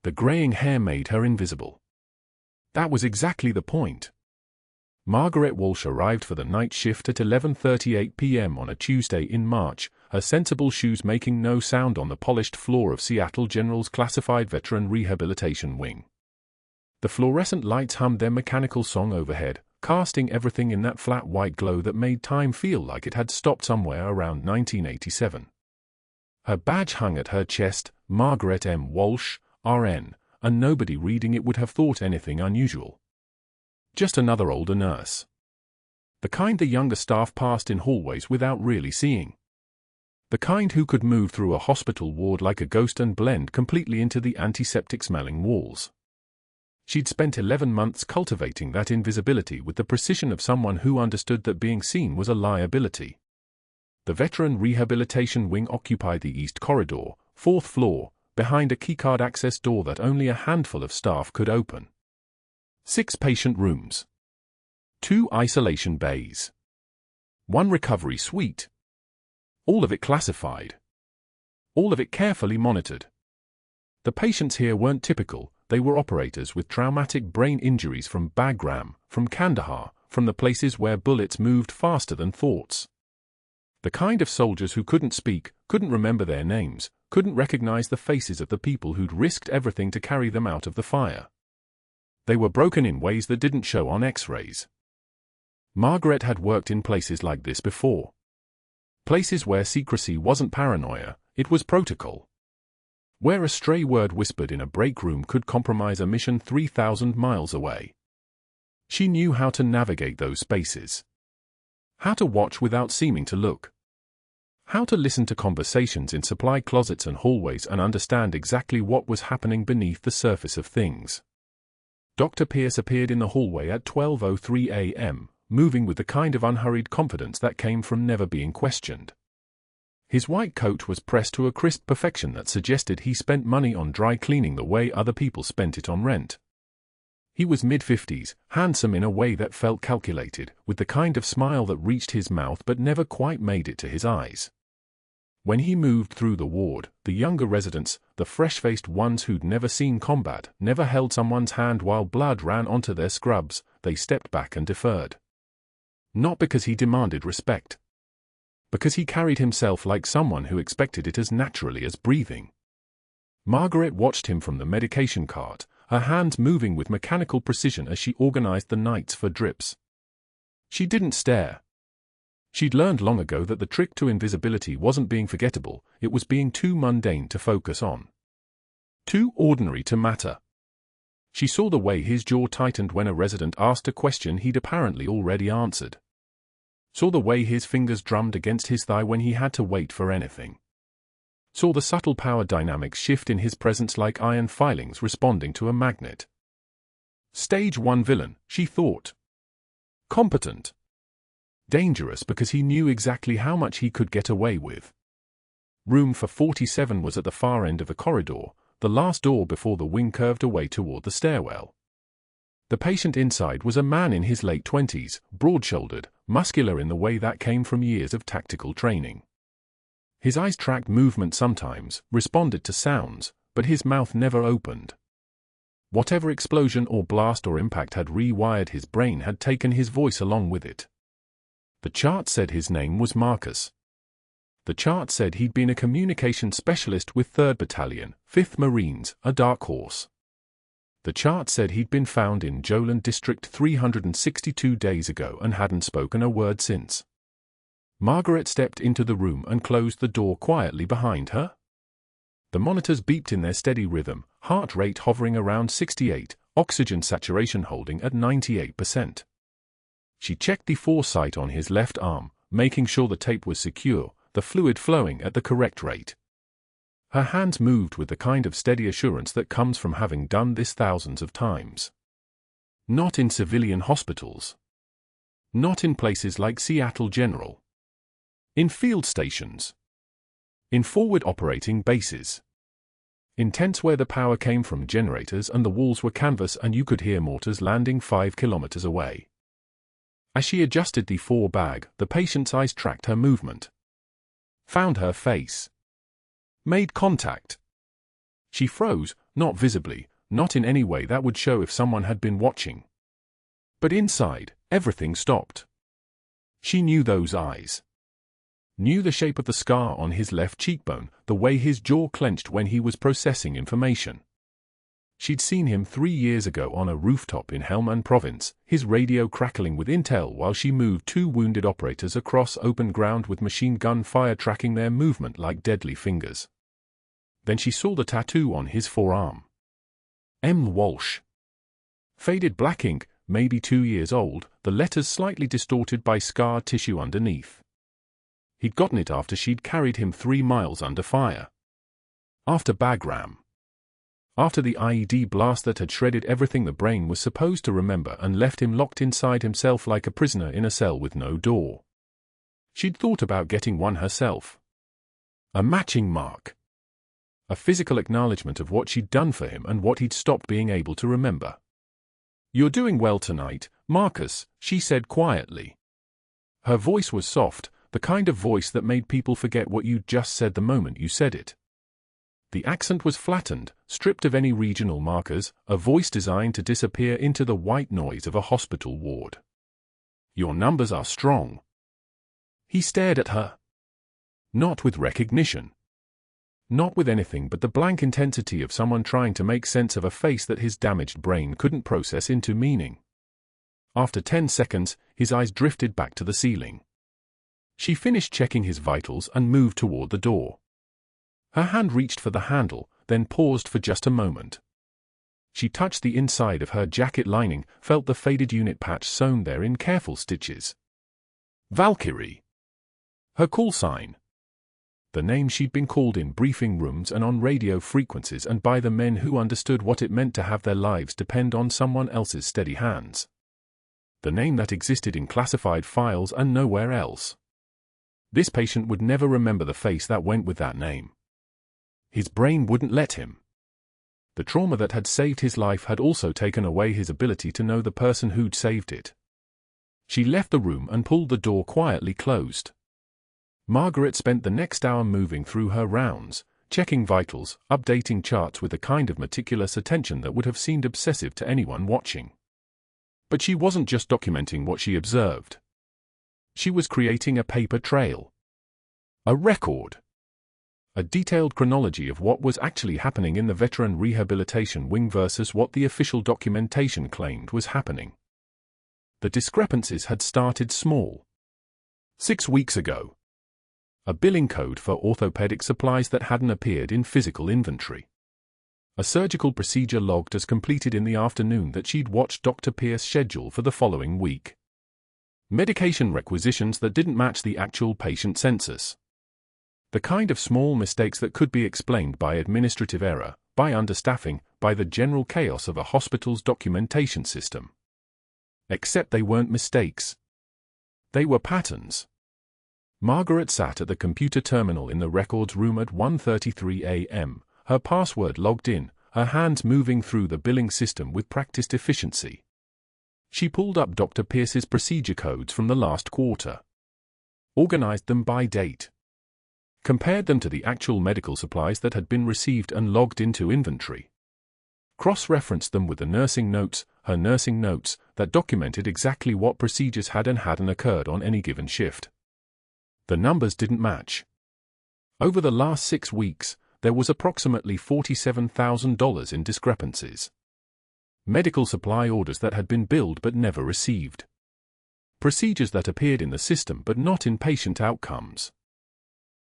The graying hair made her invisible. That was exactly the point. Margaret Walsh arrived for the night shift at 11:38 p.m. on a Tuesday in March, her sensible shoes making no sound on the polished floor of Seattle General's classified veteran rehabilitation wing. The fluorescent lights hummed their mechanical song overhead, casting everything in that flat white glow that made time feel like it had stopped somewhere around 1987. Her badge hung at her chest, Margaret M. Walsh, RN, and nobody reading it would have thought anything unusual. Just another older nurse. The kind the younger staff passed in hallways without really seeing. The kind who could move through a hospital ward like a ghost and blend completely into the antiseptic-smelling walls. She'd spent 11 months cultivating that invisibility with the precision of someone who understood that being seen was a liability. The veteran rehabilitation wing occupied the east corridor, 4th floor, behind a keycard access door that only a handful of staff could open. 6 patient rooms. 2 isolation bays. 1 recovery suite. All of it classified. All of it carefully monitored. The patients here weren't typical, they were operators with traumatic brain injuries from Bagram, from Kandahar, from the places where bullets moved faster than thoughts. The kind of soldiers who couldn't speak, couldn't remember their names, couldn't recognize the faces of the people who'd risked everything to carry them out of the fire. They were broken in ways that didn't show on X-rays. Margaret had worked in places like this before. Places where secrecy wasn't paranoia, it was protocol. Where a stray word whispered in a break room could compromise a mission 3,000 miles away. She knew how to navigate those spaces. How to watch without seeming to look. How to listen to conversations in supply closets and hallways and understand exactly what was happening beneath the surface of things. Dr. Pierce appeared in the hallway at 12:03 a.m., moving with the kind of unhurried confidence that came from never being questioned. His white coat was pressed to a crisp perfection that suggested he spent money on dry cleaning the way other people spent it on rent. He was mid-50s, handsome in a way that felt calculated, with the kind of smile that reached his mouth but never quite made it to his eyes. When he moved through the ward, the younger residents, the fresh-faced ones who'd never seen combat, never held someone's hand while blood ran onto their scrubs, they stepped back and deferred. Not because he demanded respect. Because he carried himself like someone who expected it as naturally as breathing. Margaret watched him from the medication cart, her hands moving with mechanical precision as she organized the nights for drips. She didn't stare. She'd learned long ago that the trick to invisibility wasn't being forgettable, it was being too mundane to focus on. Too ordinary to matter. She saw the way his jaw tightened when a resident asked a question he'd apparently already answered. Saw the way his fingers drummed against his thigh when he had to wait for anything. Saw the subtle power dynamics shift in his presence like iron filings responding to a magnet. Stage 1 villain, she thought. Competent. Dangerous because he knew exactly how much he could get away with. Room for 47 was at the far end of the corridor, the last door before the wing curved away toward the stairwell. The patient inside was a man in his late 20s, broad-shouldered, muscular in the way that came from years of tactical training. His eyes tracked movement sometimes, responded to sounds, but his mouth never opened. Whatever explosion or blast or impact had rewired his brain had taken his voice along with it. The chart said his name was Marcus. The chart said he'd been a communication specialist with 3rd Battalion, 5th Marines, a dark horse. The chart said he'd been found in Jolan District 362 days ago and hadn't spoken a word since. Margaret stepped into the room and closed the door quietly behind her. The monitors beeped in their steady rhythm, heart rate hovering around 68, oxygen saturation holding at 98%. She checked the foresight on his left arm, making sure the tape was secure, the fluid flowing at the correct rate. Her hands moved with the kind of steady assurance that comes from having done this thousands of times. Not in civilian hospitals. Not in places like Seattle General. In field stations. In forward operating bases. In tents where the power came from generators and the walls were canvas and you could hear mortars landing 5 kilometers away. As she adjusted the 4 bag, the patient's eyes tracked her movement. Found her face. Made contact. She froze, not visibly, not in any way that would show if someone had been watching. But inside, everything stopped. She knew those eyes. Knew the shape of the scar on his left cheekbone, the way his jaw clenched when he was processing information. She'd seen him 3 years ago on a rooftop in Helmand Province, his radio crackling with intel while she moved 2 wounded operators across open ground with machine gun fire tracking their movement like deadly fingers. Then she saw the tattoo on his forearm. M. Walsh. Faded black ink, maybe 2 years old, the letters slightly distorted by scar tissue underneath. He'd gotten it after she'd carried him 3 miles under fire. After Bagram. After the IED blast that had shredded everything the brain was supposed to remember and left him locked inside himself like a prisoner in a cell with no door. She'd thought about getting one herself. A matching mark. A physical acknowledgement of what she'd done for him and what he'd stopped being able to remember. "You're doing well tonight, Marcus," she said quietly. Her voice was soft, the kind of voice that made people forget what you'd just said the moment you said it. The accent was flattened, stripped of any regional markers, a voice designed to disappear into the white noise of a hospital ward. "Your numbers are strong." He stared at her. Not with recognition. Not with anything but the blank intensity of someone trying to make sense of a face that his damaged brain couldn't process into meaning. After 10 seconds, his eyes drifted back to the ceiling. She finished checking his vitals and moved toward the door. Her hand reached for the handle, then paused for just a moment. She touched the inside of her jacket lining, felt the faded unit patch sewn there in careful stitches. Valkyrie. Her call sign. The name she'd been called in briefing rooms and on radio frequencies and by the men who understood what it meant to have their lives depend on someone else's steady hands. The name that existed in classified files and nowhere else. This patient would never remember the face that went with that name. His brain wouldn't let him. The trauma that had saved his life had also taken away his ability to know the person who'd saved it. She left the room and pulled the door quietly closed. Margaret spent the next hour moving through her rounds, checking vitals, updating charts with a kind of meticulous attention that would have seemed obsessive to anyone watching. But she wasn't just documenting what she observed. She was creating a paper trail. A record. A detailed chronology of what was actually happening in the veteran rehabilitation wing versus what the official documentation claimed was happening. The discrepancies had started small. 6 weeks ago. A billing code for orthopedic supplies that hadn't appeared in physical inventory. A surgical procedure logged as completed in the afternoon that she'd watched Dr. Pierce schedule for the following week. Medication requisitions that didn't match the actual patient census. The kind of small mistakes that could be explained by administrative error, by understaffing, by the general chaos of a hospital's documentation system. Except they weren't mistakes. They were patterns. Margaret sat at the computer terminal in the records room at 1:33 a.m., her password logged in, her hands moving through the billing system with practiced efficiency. She pulled up Dr. Pierce's procedure codes from the last quarter. Organized them by date. Compared them to the actual medical supplies that had been received and logged into inventory. Cross-referenced them with the nursing notes, her nursing notes, that documented exactly what procedures had and hadn't occurred on any given shift. The numbers didn't match. Over the last 6 weeks, there was approximately $47,000 in discrepancies. Medical supply orders that had been billed but never received. Procedures that appeared in the system but not in patient outcomes.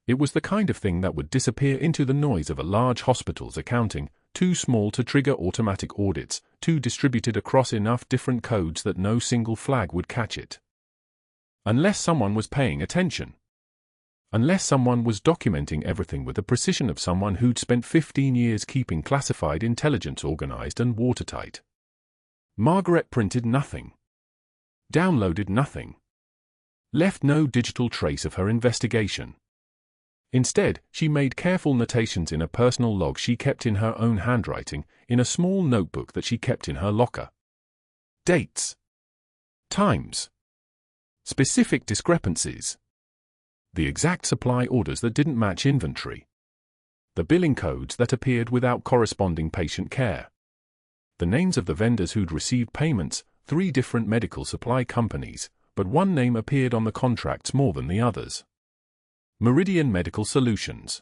It was the kind of thing that would disappear into the noise of a large hospital's accounting, too small to trigger automatic audits, too distributed across enough different codes that no single flag would catch it. Unless someone was paying attention. Unless someone was documenting everything with the precision of someone who'd spent 15 years keeping classified intelligence organized and watertight. Margaret printed nothing. Downloaded nothing. Left no digital trace of her investigation. Instead, she made careful notations in a personal log she kept in her own handwriting, in a small notebook that she kept in her locker. Dates. Times. Specific discrepancies. The exact supply orders that didn't match inventory. The billing codes that appeared without corresponding patient care. The names of the vendors who'd received payments, 3 different medical supply companies, but one name appeared on the contracts more than the others. Meridian Medical Solutions.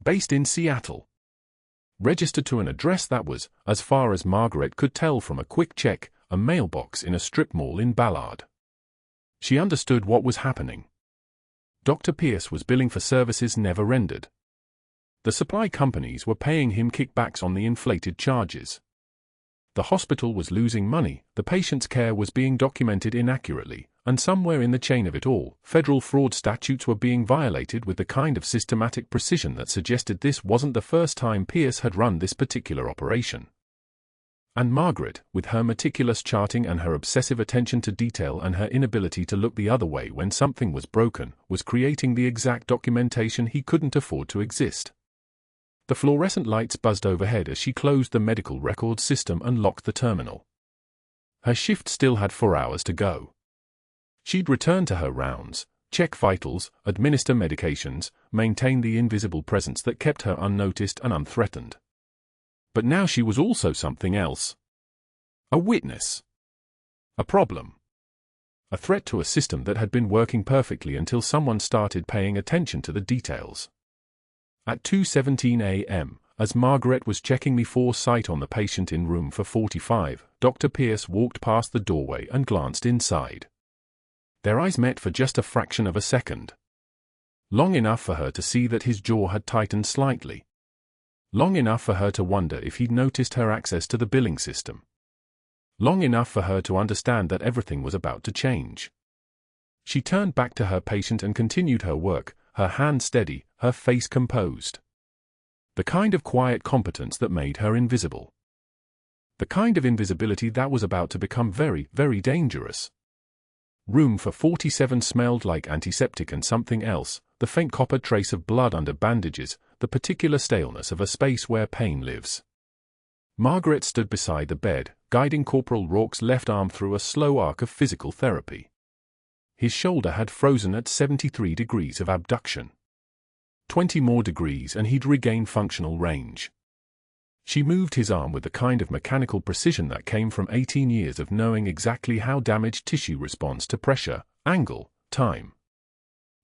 Based in Seattle. Registered to an address that was, as far as Margaret could tell from a quick check, a mailbox in a strip mall in Ballard. She understood what was happening. Dr. Pierce was billing for services never rendered. The supply companies were paying him kickbacks on the inflated charges. The hospital was losing money, the patient's care was being documented inaccurately, and somewhere in the chain of it all, federal fraud statutes were being violated with the kind of systematic precision that suggested this wasn't the first time Pierce had run this particular operation. And Margaret, with her meticulous charting and her obsessive attention to detail and her inability to look the other way when something was broken, was creating the exact documentation he couldn't afford to exist. The fluorescent lights buzzed overhead as she closed the medical record system and locked the terminal. Her shift still had 4 hours to go. She'd return to her rounds, check vitals, administer medications, maintain the invisible presence that kept her unnoticed and unthreatened. But now she was also something else. A witness. A problem. A threat to a system that had been working perfectly until someone started paying attention to the details. At 2:17 a.m., as Margaret was checking the foresight on the patient in room 445, Dr. Pierce walked past the doorway and glanced inside. Their eyes met for just a fraction of a second. Long enough for her to see that his jaw had tightened slightly. Long enough for her to wonder if he'd noticed her access to the billing system. Long enough for her to understand that everything was about to change. She turned back to her patient and continued her work, her hand steady, her face composed. The kind of quiet competence that made her invisible. The kind of invisibility that was about to become very, very dangerous. Room 447 smelled like antiseptic and something else, the faint copper trace of blood under bandages, the particular staleness of a space where pain lives. Margaret stood beside the bed, guiding Corporal Rourke's left arm through a slow arc of physical therapy. His shoulder had frozen at 73 degrees of abduction. 20 more degrees and he'd regain functional range. She moved his arm with the kind of mechanical precision that came from 18 years of knowing exactly how damaged tissue responds to pressure, angle, time.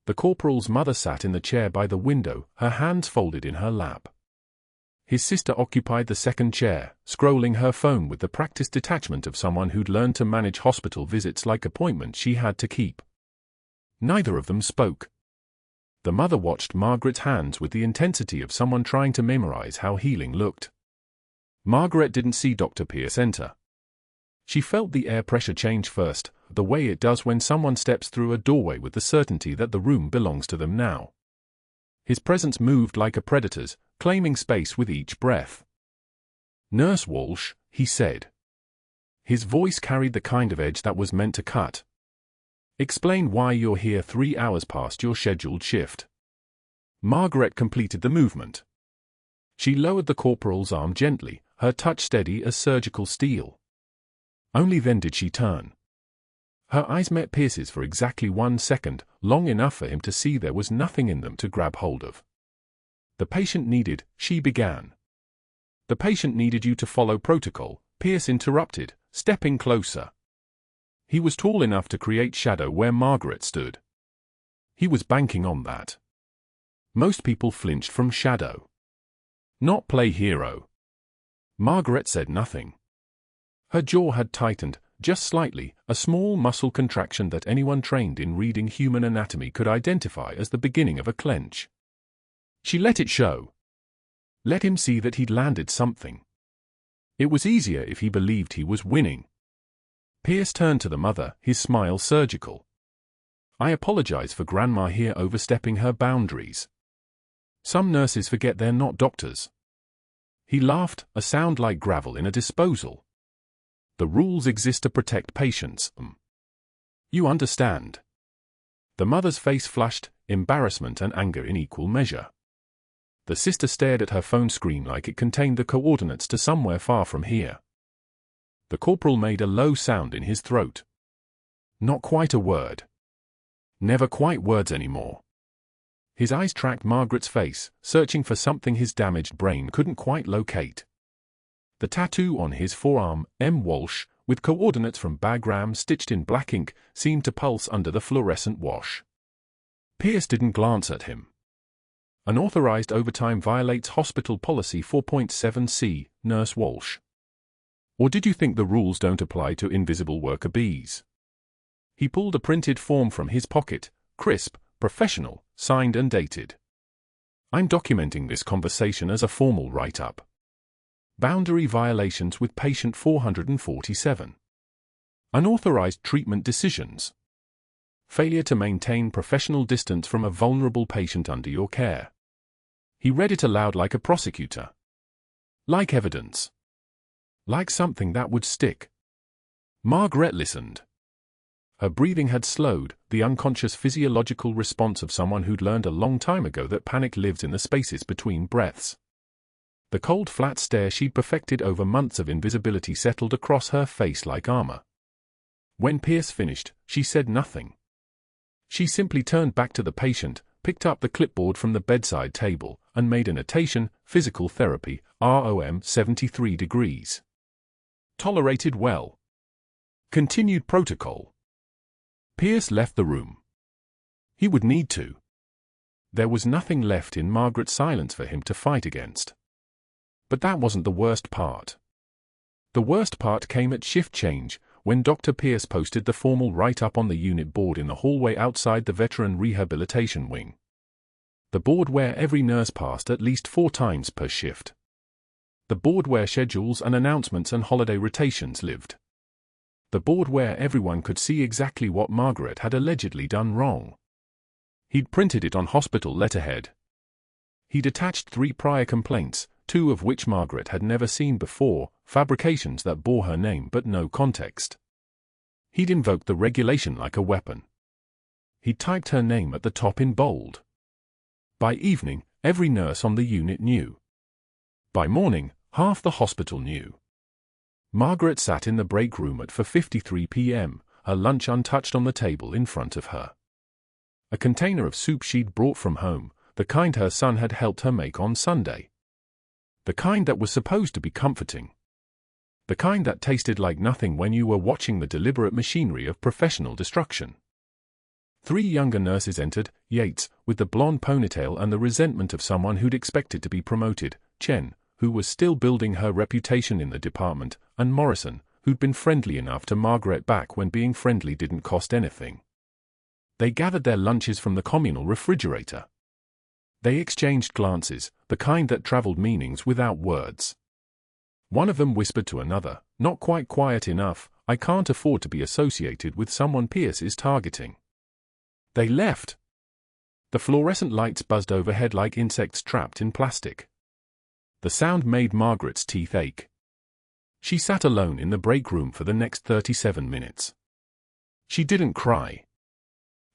The corporal's mother sat in the chair by the window, her hands folded in her lap. His sister occupied the second chair, scrolling her phone with the practiced detachment of someone who'd learned to manage hospital visits like appointments she had to keep. Neither of them spoke. The mother watched Margaret's hands with the intensity of someone trying to memorize how healing looked. Margaret didn't see Dr. Pierce enter. She felt the air pressure change first, the way it does when someone steps through a doorway with the certainty that the room belongs to them now. His presence moved like a predator's, claiming space with each breath. "Nurse Walsh," he said. His voice carried the kind of edge that was meant to cut. "Explain why you're here 3 hours past your scheduled shift." Margaret completed the movement. She lowered the corporal's arm gently, her touch steady as surgical steel. Only then did she turn. Her eyes met Pierce's for exactly 1 second, long enough for him to see there was nothing in them to grab hold of. "The patient needed," she began. "The patient needed you to follow protocol," Pierce interrupted, stepping closer. He was tall enough to create shadow where Margaret stood. He was banking on that. Most people flinched from shadow. Not play hero. Margaret said nothing. Her jaw had tightened, just slightly, a small muscle contraction that anyone trained in reading human anatomy could identify as the beginning of a clench. She let it show. Let him see that he'd landed something. It was easier if he believed he was winning. Pierce turned to the mother, his smile surgical. "I apologize for Grandma here overstepping her boundaries. Some nurses forget they're not doctors." He laughed, a sound like gravel in a disposal. "The rules exist to protect patients. You understand." The mother's face flushed, embarrassment and anger in equal measure. The sister stared at her phone screen like it contained the coordinates to somewhere far from here. The corporal made a low sound in his throat. "Not quite a word. Never quite words anymore." His eyes tracked Margaret's face, searching for something his damaged brain couldn't quite locate. The tattoo on his forearm, M. Walsh, with coordinates from Bagram stitched in black ink, seemed to pulse under the fluorescent wash. Pierce didn't glance at him. Unauthorized overtime violates Hospital Policy 4.7c, Nurse Walsh. Or did you think the rules don't apply to invisible worker bees? He pulled a printed form from his pocket, crisp, professional, signed and dated. I'm documenting this conversation as a formal write-up. Boundary violations with patient 447. Unauthorized treatment decisions. Failure to maintain professional distance from a vulnerable patient under your care. He read it aloud like a prosecutor. Like evidence. Like something that would stick. Margaret listened. Her breathing had slowed, the unconscious physiological response of someone who'd learned a long time ago that panic lives in the spaces between breaths. The cold flat stare she'd perfected over months of invisibility settled across her face like armor. When Pierce finished, she said nothing. She simply turned back to the patient, picked up the clipboard from the bedside table, and made a notation, physical therapy, ROM 73 degrees. Tolerated well. Continued protocol. Pierce left the room. He would need to. There was nothing left in Margaret's silence for him to fight against. But that wasn't the worst part. The worst part came at shift change, when Dr. Pierce posted the formal write-up on the unit board in the hallway outside the veteran rehabilitation wing. The board where every nurse passed at least 4 times per shift. The board where schedules and announcements and holiday rotations lived. The board where everyone could see exactly what Margaret had allegedly done wrong. He'd printed it on hospital letterhead. He'd attached 3 prior complaints, 2 of which Margaret had never seen before, fabrications that bore her name but no context. He'd invoked the regulation like a weapon. He'd typed her name at the top in bold. By evening, every nurse on the unit knew. By morning, half the hospital knew. Margaret sat in the break room at 4:53 p.m., her lunch untouched on the table in front of her. A container of soup she'd brought from home, the kind her son had helped her make on Sunday. The kind that was supposed to be comforting. The kind that tasted like nothing when you were watching the deliberate machinery of professional destruction. 3 younger nurses entered, Yates, with the blonde ponytail and the resentment of someone who'd expected to be promoted, Chen, who was still building her reputation in the department, and Morrison, who'd been friendly enough to Margaret back when being friendly didn't cost anything. They gathered their lunches from the communal refrigerator. They exchanged glances, the kind that traveled meanings without words. One of them whispered to another, not quite quiet enough, I can't afford to be associated with someone Pierce is targeting. They left. The fluorescent lights buzzed overhead like insects trapped in plastic. The sound made Margaret's teeth ache. She sat alone in the break room for the next 37 minutes. She didn't cry.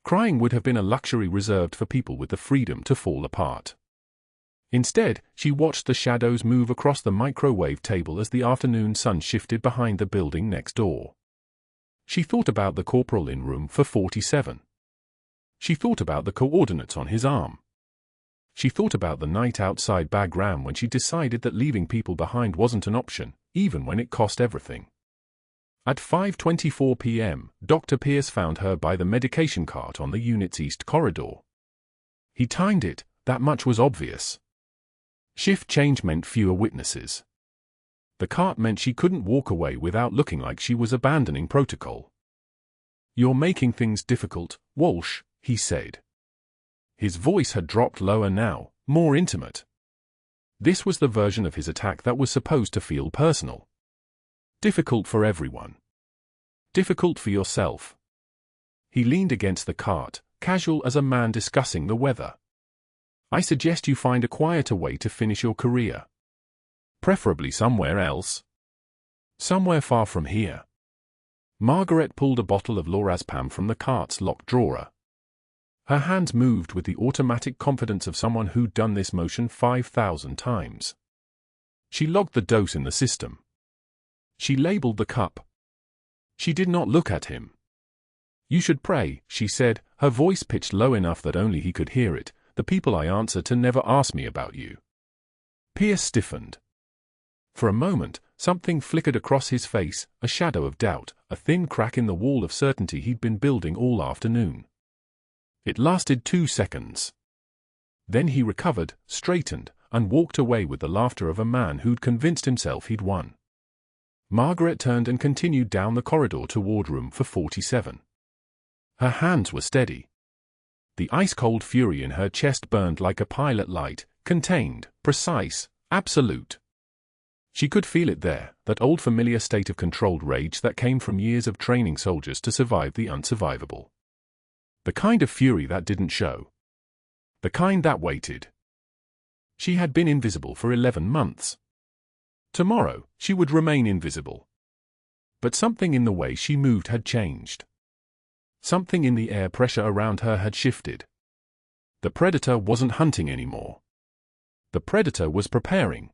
Crying would have been a luxury reserved for people with the freedom to fall apart. Instead, she watched the shadows move across the microwave table as the afternoon sun shifted behind the building next door. She thought about the corporal in room 447. She thought about the coordinates on his arm. She thought about the night outside Bagram when she decided that leaving people behind wasn't an option, even when it cost everything. At 5:24 p.m., Dr. Pierce found her by the medication cart on the unit's east corridor. He timed it, that much was obvious. Shift change meant fewer witnesses. The cart meant she couldn't walk away without looking like she was abandoning protocol. You're making things difficult, Walsh, he said. His voice had dropped lower now, more intimate. This was the version of his attack that was supposed to feel personal. Difficult for everyone. Difficult for yourself. He leaned against the cart, casual as a man discussing the weather. I suggest you find a quieter way to finish your career. Preferably somewhere else. Somewhere far from here. Margaret pulled a bottle of lorazepam from the cart's locked drawer. Her hands moved with the automatic confidence of someone who'd done this motion 5,000 times. She logged the dose in the system. She labeled the cup. She did not look at him. You should pray, she said, her voice pitched low enough that only he could hear it, The people I answer to never ask me about you." Pierce stiffened. For a moment, something flickered across his face, a shadow of doubt, a thin crack in the wall of certainty he'd been building all afternoon. It lasted 2 seconds. Then he recovered, straightened, and walked away with the laughter of a man who'd convinced himself he'd won. Margaret turned and continued down the corridor toward room for 47. Her hands were steady. The ice-cold fury in her chest burned like a pilot light, contained, precise, absolute. She could feel it there, that old familiar state of controlled rage that came from years of training soldiers to survive the unsurvivable. The kind of fury that didn't show. The kind that waited. She had been invisible for 11 months. Tomorrow, she would remain invisible. But something in the way she moved had changed. Something in the air pressure around her had shifted. The predator wasn't hunting anymore. The predator was preparing.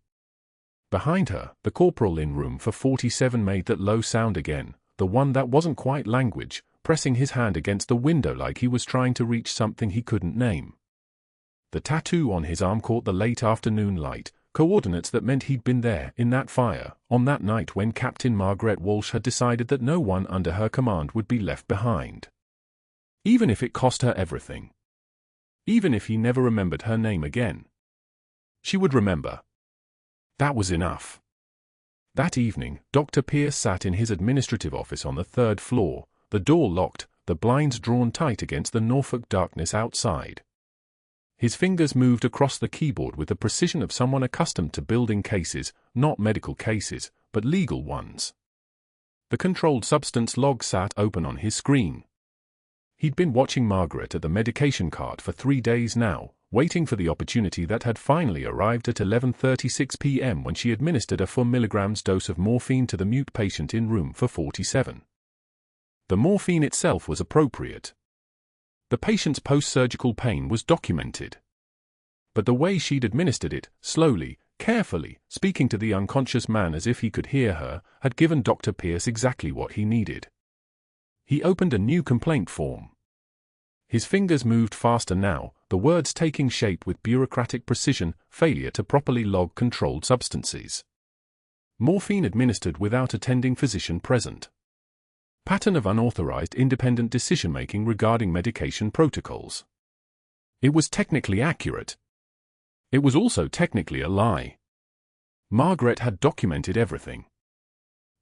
Behind her, the corporal in room for 47 made that low sound again, the one that wasn't quite language, pressing his hand against the window like he was trying to reach something he couldn't name. The tattoo on his arm caught the late afternoon light, coordinates that meant he'd been there, in that fire, on that night when Captain Margaret Walsh had decided that no one under her command would be left behind. Even if it cost her everything. Even if he never remembered her name again. She would remember. That was enough. That evening, Dr. Pierce sat in his administrative office on the 3rd floor, the door locked, the blinds drawn tight against the Norfolk darkness outside. His fingers moved across the keyboard with the precision of someone accustomed to building cases, not medical cases, but legal ones. The controlled substance log sat open on his screen. He'd been watching Margaret at the medication cart for 3 days now, waiting for the opportunity that had finally arrived at 11:36 p.m. when she administered a 4 milligrams dose of morphine to the mute patient in room for 47. The morphine itself was appropriate. The patient's post-surgical pain was documented. But the way she'd administered it, slowly, carefully, speaking to the unconscious man as if he could hear her, had given Dr. Pierce exactly what he needed. He opened a new complaint form. His fingers moved faster now, the words taking shape with bureaucratic precision, failure to properly log controlled substances. Morphine administered without attending physician present. Pattern of unauthorized independent decision-making regarding medication protocols. It was technically accurate. It was also technically a lie. Margaret had documented everything.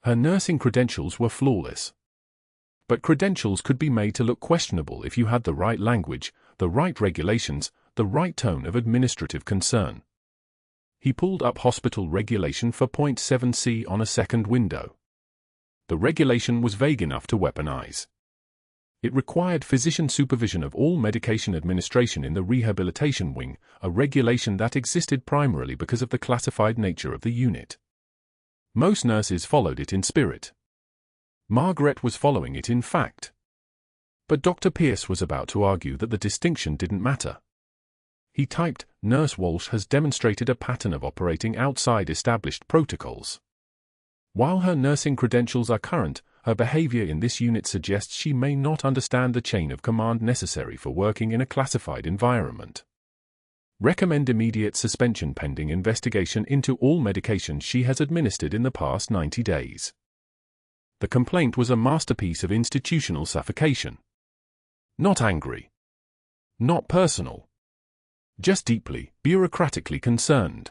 Her nursing credentials were flawless. But credentials could be made to look questionable if you had the right language, the right regulations, the right tone of administrative concern. He pulled up hospital regulation for .7c on a second window. The regulation was vague enough to weaponize. It required physician supervision of all medication administration in the rehabilitation wing, a regulation that existed primarily because of the classified nature of the unit. Most nurses followed it in spirit. Margaret was following it in fact. But Dr. Pierce was about to argue that the distinction didn't matter. He typed, "Nurse Walsh has demonstrated a pattern of operating outside established protocols. While her nursing credentials are current, her behavior in this unit suggests she may not understand the chain of command necessary for working in a classified environment. Recommend immediate suspension pending investigation into all medications she has administered in the past 90 days. The complaint was a masterpiece of institutional suffocation. Not angry. Not personal. Just deeply, bureaucratically concerned.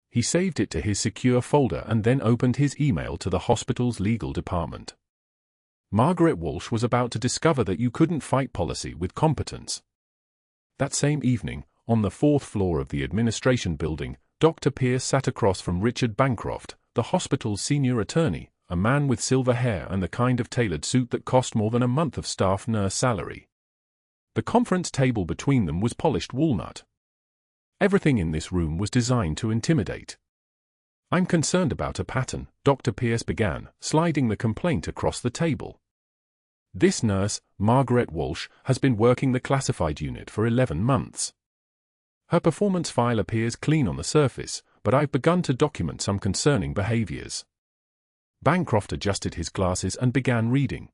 He saved it to his secure folder and then opened his email to the hospital's legal department. Margaret Walsh was about to discover that you couldn't fight policy with competence. That same evening, on the 4th floor of the administration building, Dr. Pierce sat across from Richard Bancroft, the hospital's senior attorney, a man with silver hair and the kind of tailored suit that cost more than a month of staff nurse salary. The conference table between them was polished walnut. Everything in this room was designed to intimidate. "I'm concerned about a pattern," Dr. Pierce began, sliding the complaint across the table. "This nurse, Margaret Walsh, has been working the classified unit for 11 months. Her performance file appears clean on the surface, but I've begun to document some concerning behaviors." Bancroft adjusted his glasses and began reading.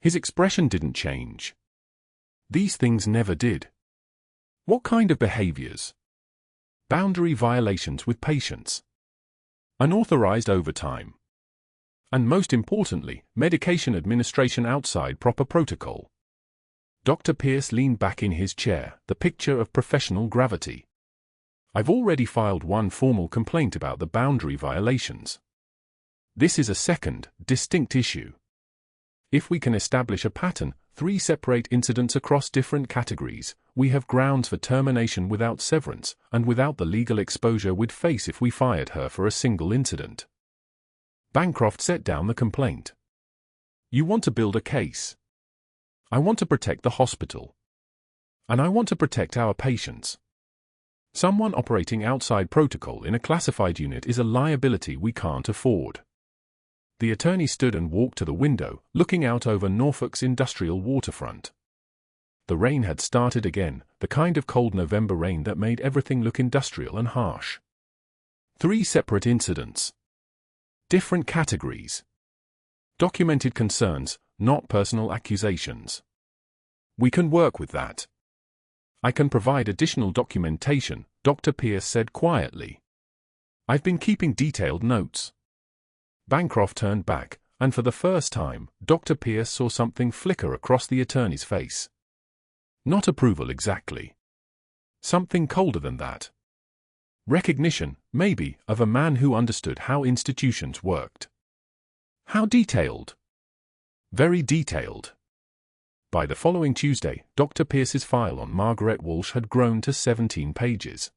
His expression didn't change. These things never did. What kind of behaviors? Boundary violations with patients. Unauthorized overtime. And most importantly, medication administration outside proper protocol. Dr. Pierce leaned back in his chair, the picture of professional gravity. I've already filed one formal complaint about the boundary violations. This is a second, distinct issue. If we can establish a pattern, 3 separate incidents across different categories, we have grounds for termination without severance, and without the legal exposure we'd face if we fired her for a single incident. Bancroft set down the complaint. You want to build a case. I want to protect the hospital. And I want to protect our patients. Someone operating outside protocol in a classified unit is a liability we can't afford. The attorney stood and walked to the window, looking out over Norfolk's industrial waterfront. The rain had started again, the kind of cold November rain that made everything look industrial and harsh. 3 separate incidents. Different categories. Documented concerns, not personal accusations. We can work with that. I can provide additional documentation, Dr. Pierce said quietly. I've been keeping detailed notes. Bancroft turned back, and for the first time, Dr. Pierce saw something flicker across the attorney's face. Not approval exactly. Something colder than that. Recognition, maybe, of a man who understood how institutions worked. How detailed? Very detailed. By the following Tuesday, Dr. Pierce's file on Margaret Walsh had grown to 17 pages.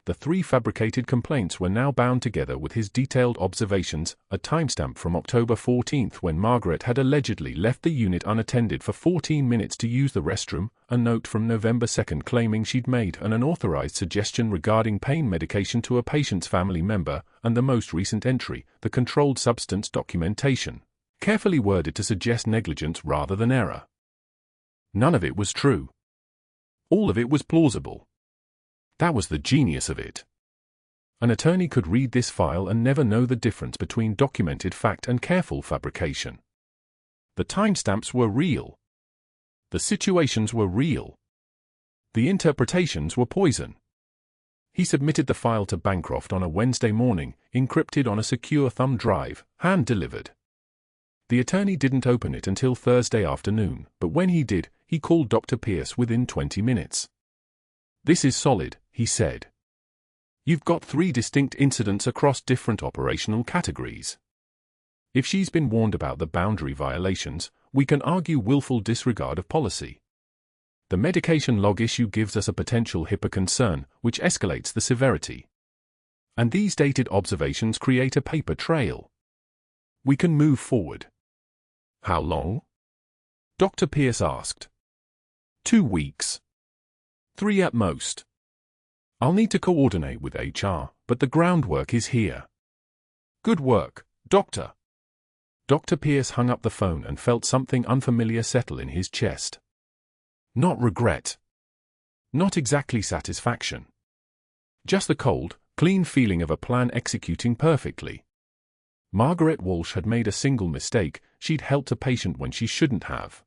The 3 fabricated complaints were now bound together with his detailed observations, a timestamp from October 14 when Margaret had allegedly left the unit unattended for 14 minutes to use the restroom, a note from November 2 claiming she'd made an unauthorized suggestion regarding pain medication to a patient's family member, and the most recent entry, the controlled substance documentation, carefully worded to suggest negligence rather than error. None of it was true. All of it was plausible. That was the genius of it. An attorney could read this file and never know the difference between documented fact and careful fabrication. The timestamps were real. The situations were real. The interpretations were poison. He submitted the file to Bancroft on a Wednesday morning, encrypted on a secure thumb drive, hand-delivered. The attorney didn't open it until Thursday afternoon, but when he did, he called Dr. Pierce within 20 minutes. This is solid, he said. You've got 3 distinct incidents across different operational categories. If she's been warned about the boundary violations, we can argue willful disregard of policy. The medication log issue gives us a potential HIPAA concern, which escalates the severity. And these dated observations create a paper trail. We can move forward. How long? Dr. Pierce asked. 2 weeks. 3 at most. I'll need to coordinate with HR, but the groundwork is here. Good work, Doctor. Dr. Pierce hung up the phone and felt something unfamiliar settle in his chest. Not regret. Not exactly satisfaction. Just the cold, clean feeling of a plan executing perfectly. Margaret Walsh had made a single mistake. She'd helped a patient when she shouldn't have.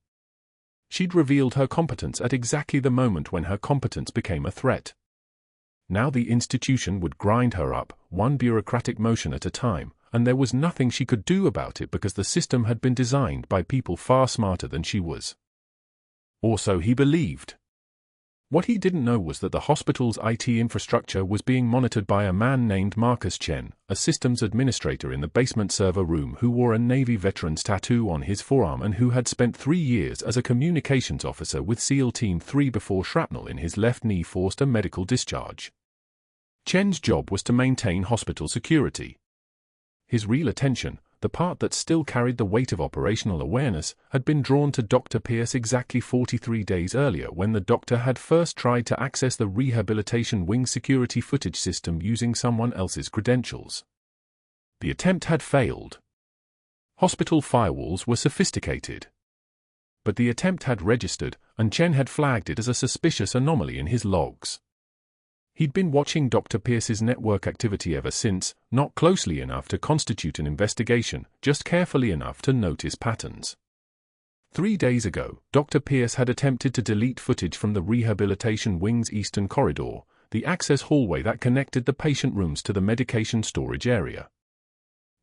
She'd revealed her competence at exactly the moment when her competence became a threat. Now the institution would grind her up, one bureaucratic motion at a time, and there was nothing she could do about it because the system had been designed by people far smarter than she was. Or so he believed. What he didn't know was that the hospital's IT infrastructure was being monitored by a man named Marcus Chen, a systems administrator in the basement server room who wore a Navy veteran's tattoo on his forearm and who had spent 3 years as a communications officer with SEAL Team 3 before shrapnel in his left knee forced a medical discharge. Chen's job was to maintain hospital security. His real attention, the part that still carried the weight of operational awareness, had been drawn to Dr. Pierce exactly 43 days earlier when the doctor had first tried to access the rehabilitation wing security footage system using someone else's credentials. The attempt had failed. Hospital firewalls were sophisticated. But the attempt had registered, and Chen had flagged it as a suspicious anomaly in his logs. He'd been watching Dr. Pierce's network activity ever since, not closely enough to constitute an investigation, just carefully enough to notice patterns. 3 days ago, Dr. Pierce had attempted to delete footage from the rehabilitation wing's eastern corridor, the access hallway that connected the patient rooms to the medication storage area.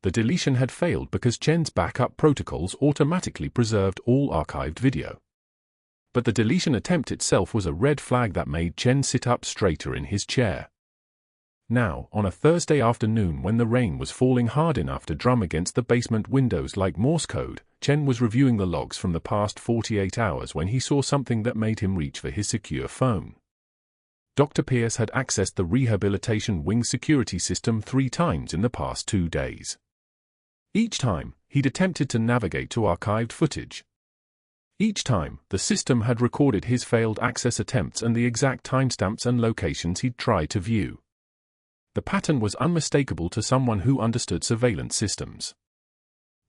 The deletion had failed because Chen's backup protocols automatically preserved all archived video. But the deletion attempt itself was a red flag that made Chen sit up straighter in his chair. Now, on a Thursday afternoon when the rain was falling hard enough to drum against the basement windows like Morse code, Chen was reviewing the logs from the past 48 hours when he saw something that made him reach for his secure phone. Dr. Pierce had accessed the rehabilitation wing security system 3 times in the past 2 days. Each time, he'd attempted to navigate to archived footage. Each time, the system had recorded his failed access attempts and the exact timestamps and locations he'd tried to view. The pattern was unmistakable to someone who understood surveillance systems.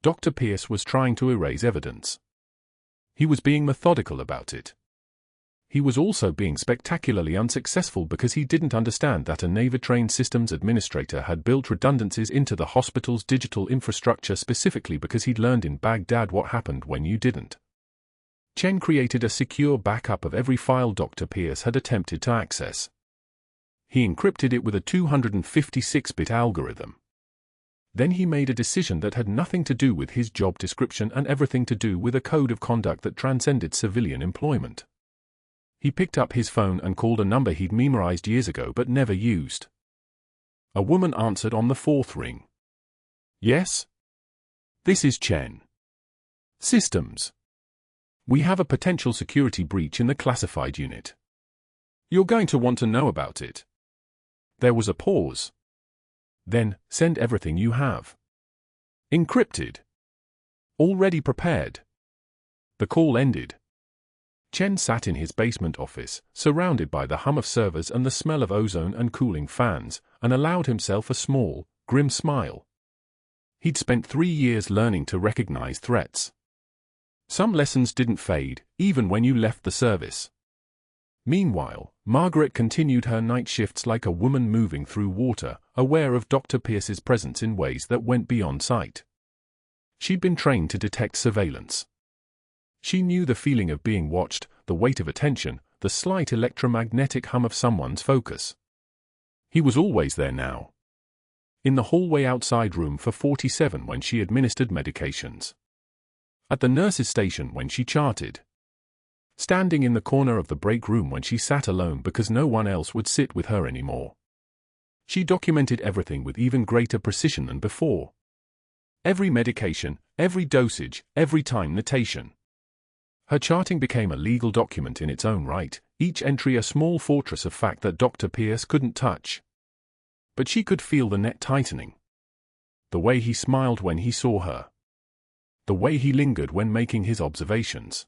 Dr. Pierce was trying to erase evidence. He was being methodical about it. He was also being spectacularly unsuccessful because he didn't understand that a Navy-trained systems administrator had built redundancies into the hospital's digital infrastructure specifically because he'd learned in Baghdad what happened when you didn't. Chen created a secure backup of every file Dr. Pierce had attempted to access. He encrypted it with a 256-bit algorithm. Then he made a decision that had nothing to do with his job description and everything to do with a code of conduct that transcended civilian employment. He picked up his phone and called a number he'd memorized years ago but never used. A woman answered on the 4th ring. Yes? This is Chen. Systems. We have a potential security breach in the classified unit. You're going to want to know about it. There was a pause. Then, send everything you have. Encrypted. Already prepared. The call ended. Chen sat in his basement office, surrounded by the hum of servers and the smell of ozone and cooling fans, and allowed himself a small, grim smile. He'd spent 3 years learning to recognize threats. Some lessons didn't fade, even when you left the service. Meanwhile, Margaret continued her night shifts like a woman moving through water, aware of Dr. Pierce's presence in ways that went beyond sight. She'd been trained to detect surveillance. She knew the feeling of being watched, the weight of attention, the slight electromagnetic hum of someone's focus. He was always there now. In the hallway outside room for 47 when she administered medications. At the nurse's station when she charted. Standing in the corner of the break room when she sat alone because no one else would sit with her anymore. She documented everything with even greater precision than before. Every medication, every dosage, every time notation. Her charting became a legal document in its own right, each entry a small fortress of fact that Dr. Pierce couldn't touch. But she could feel the net tightening. The way he smiled when he saw her. The way he lingered when making his observations.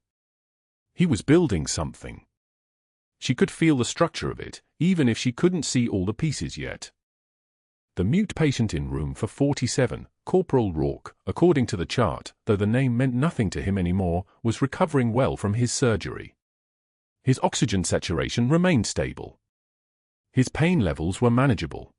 He was building something. She could feel the structure of it, even if she couldn't see all the pieces yet. The mute patient in room for 47, Corporal Rourke, according to the chart, though the name meant nothing to him anymore, was recovering well from his surgery. His oxygen saturation remained stable. His pain levels were manageable.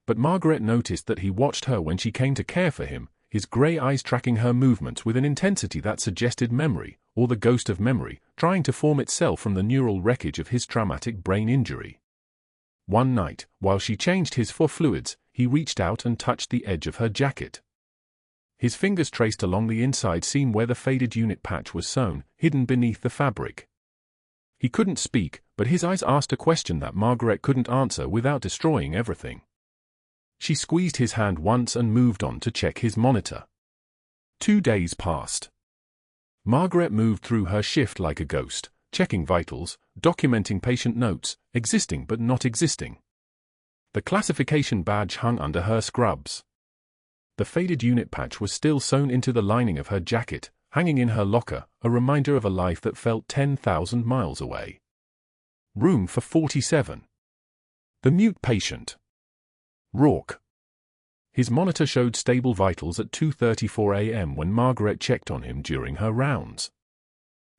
But Margaret noticed that he watched her when she came to care for him, his grey eyes tracking her movements with an intensity that suggested memory, or the ghost of memory, trying to form itself from the neural wreckage of his traumatic brain injury. One night, while she changed his fluids, he reached out and touched the edge of her jacket. His fingers traced along the inside seam where the faded unit patch was sewn, hidden beneath the fabric. He couldn't speak, but his eyes asked a question that Margaret couldn't answer without destroying everything. She squeezed his hand once and moved on to check his monitor. 2 days passed. Margaret moved through her shift like a ghost, checking vitals, documenting patient notes, existing but not existing. The classification badge hung under her scrubs. The faded unit patch was still sewn into the lining of her jacket, hanging in her locker, a reminder of a life that felt 10,000 miles away. Room for 47. The mute patient. Rourke. His monitor showed stable vitals at 2:34 a.m. when Margaret checked on him during her rounds.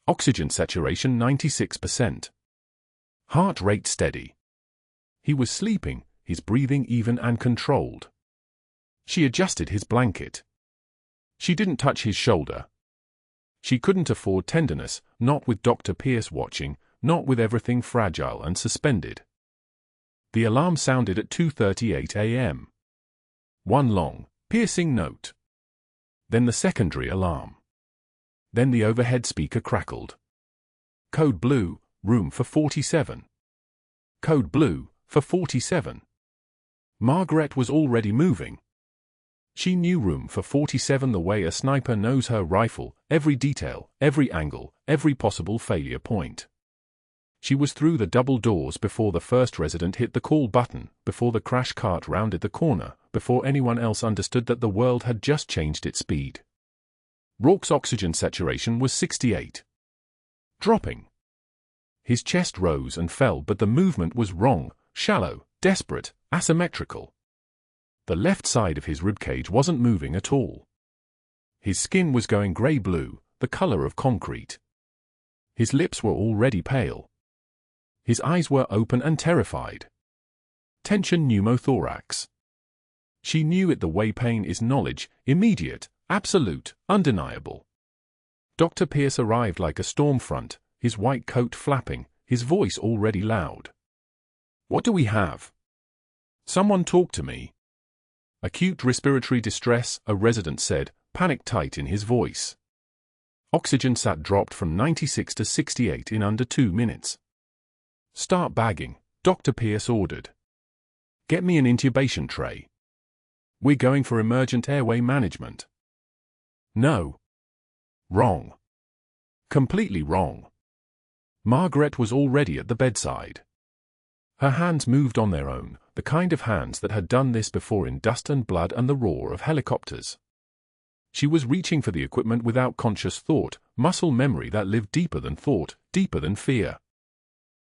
Oxygen saturation 96%. Heart rate steady. He was sleeping, his breathing even and controlled. She adjusted his blanket. She didn't touch his shoulder. She couldn't afford tenderness, not with Dr. Pierce watching, not with everything fragile and suspended. The alarm sounded at 2:38 a.m. One long, piercing note. Then the secondary alarm. Then the overhead speaker crackled. Code blue, room for 47. Code blue, for 47. Margaret was already moving. She knew room for 47 the way a sniper knows her rifle, every detail, every angle, every possible failure point. She was through the double doors before the first resident hit the call button, before the crash cart rounded the corner, before anyone else understood that the world had just changed its speed. Rourke's oxygen saturation was 68. Dropping. His chest rose and fell, but the movement was wrong, shallow, desperate, asymmetrical. The left side of his ribcage wasn't moving at all. His skin was going grey-blue, the color of concrete. His lips were already pale. His eyes were open and terrified. Tension pneumothorax. She knew it the way pain is knowledge, immediate, absolute, undeniable. Dr. Pierce arrived like a storm front, his white coat flapping, his voice already loud. "What do we have?" "Someone talk to me." "Acute respiratory distress," a resident said, panic tight in his voice. Oxygen sat dropped from 96 to 68 in under 2 minutes. "Start bagging," Dr. Pierce ordered. "Get me an intubation tray. We're going for emergent airway management." "No." "Wrong. Completely wrong." Margaret was already at the bedside. Her hands moved on their own, the kind of hands that had done this before in dust and blood and the roar of helicopters. She was reaching for the equipment without conscious thought, muscle memory that lived deeper than thought, deeper than fear.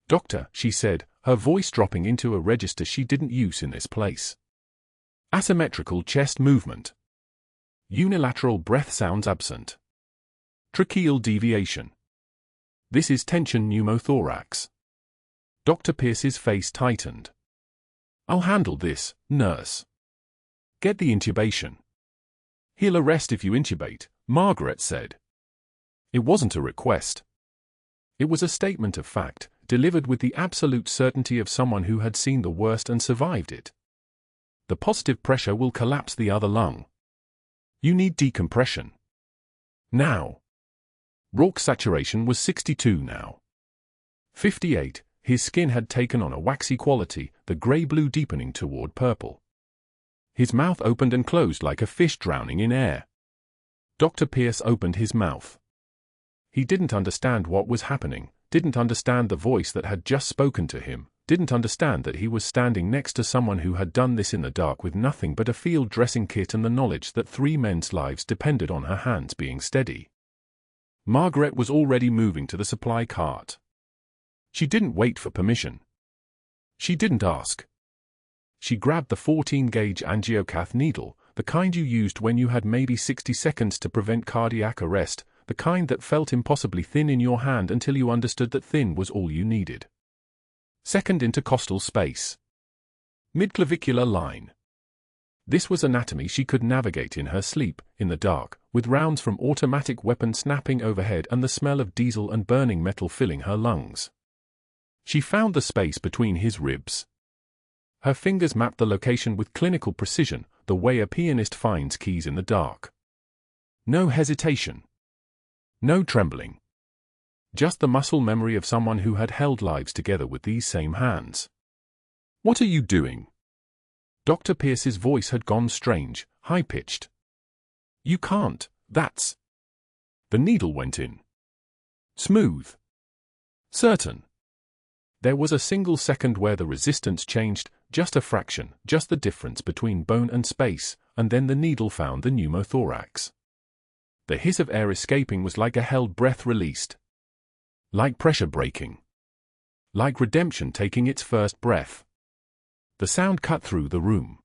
"Doctor," she said, her voice dropping into a register she didn't use in this place. Asymmetrical chest movement. Unilateral breath sounds absent. Tracheal deviation. "This is tension pneumothorax." Dr. Pierce's face tightened. "I'll handle this, nurse. Get the intubation." "He'll arrest if you intubate," Margaret said. It wasn't a request. It was a statement of fact, delivered with the absolute certainty of someone who had seen the worst and survived it. "The positive pressure will collapse the other lung. You need decompression. Now." Rourke's saturation was 62 now. 58, his skin had taken on a waxy quality, the grey-blue deepening toward purple. His mouth opened and closed like a fish drowning in air. Dr. Pierce opened his mouth. He didn't understand what was happening, didn't understand the voice that had just spoken to him, didn't understand that he was standing next to someone who had done this in the dark with nothing but a field dressing kit and the knowledge that 3 men's lives depended on her hands being steady. Margaret was already moving to the supply cart. She didn't wait for permission. She didn't ask. She grabbed the 14-gauge angiocath needle, the kind you used when you had maybe 60 seconds to prevent cardiac arrest, the kind that felt impossibly thin in your hand until you understood that thin was all you needed. Second intercostal space. Midclavicular line. This was anatomy she could navigate in her sleep, in the dark, with rounds from automatic weapon snapping overhead and the smell of diesel and burning metal filling her lungs. She found the space between his ribs. Her fingers mapped the location with clinical precision, the way a pianist finds keys in the dark. No hesitation. No trembling. Just the muscle memory of someone who had held lives together with these same hands. "What are you doing?" Dr. Pierce's voice had gone strange, high-pitched. "You can't, that's..." The needle went in. Smooth. Certain. There was a single second where the resistance changed, just a fraction, just the difference between bone and space, and then the needle found the pneumothorax. The hiss of air escaping was like a held breath released. Like pressure breaking. Like redemption taking its first breath. The sound cut through the room.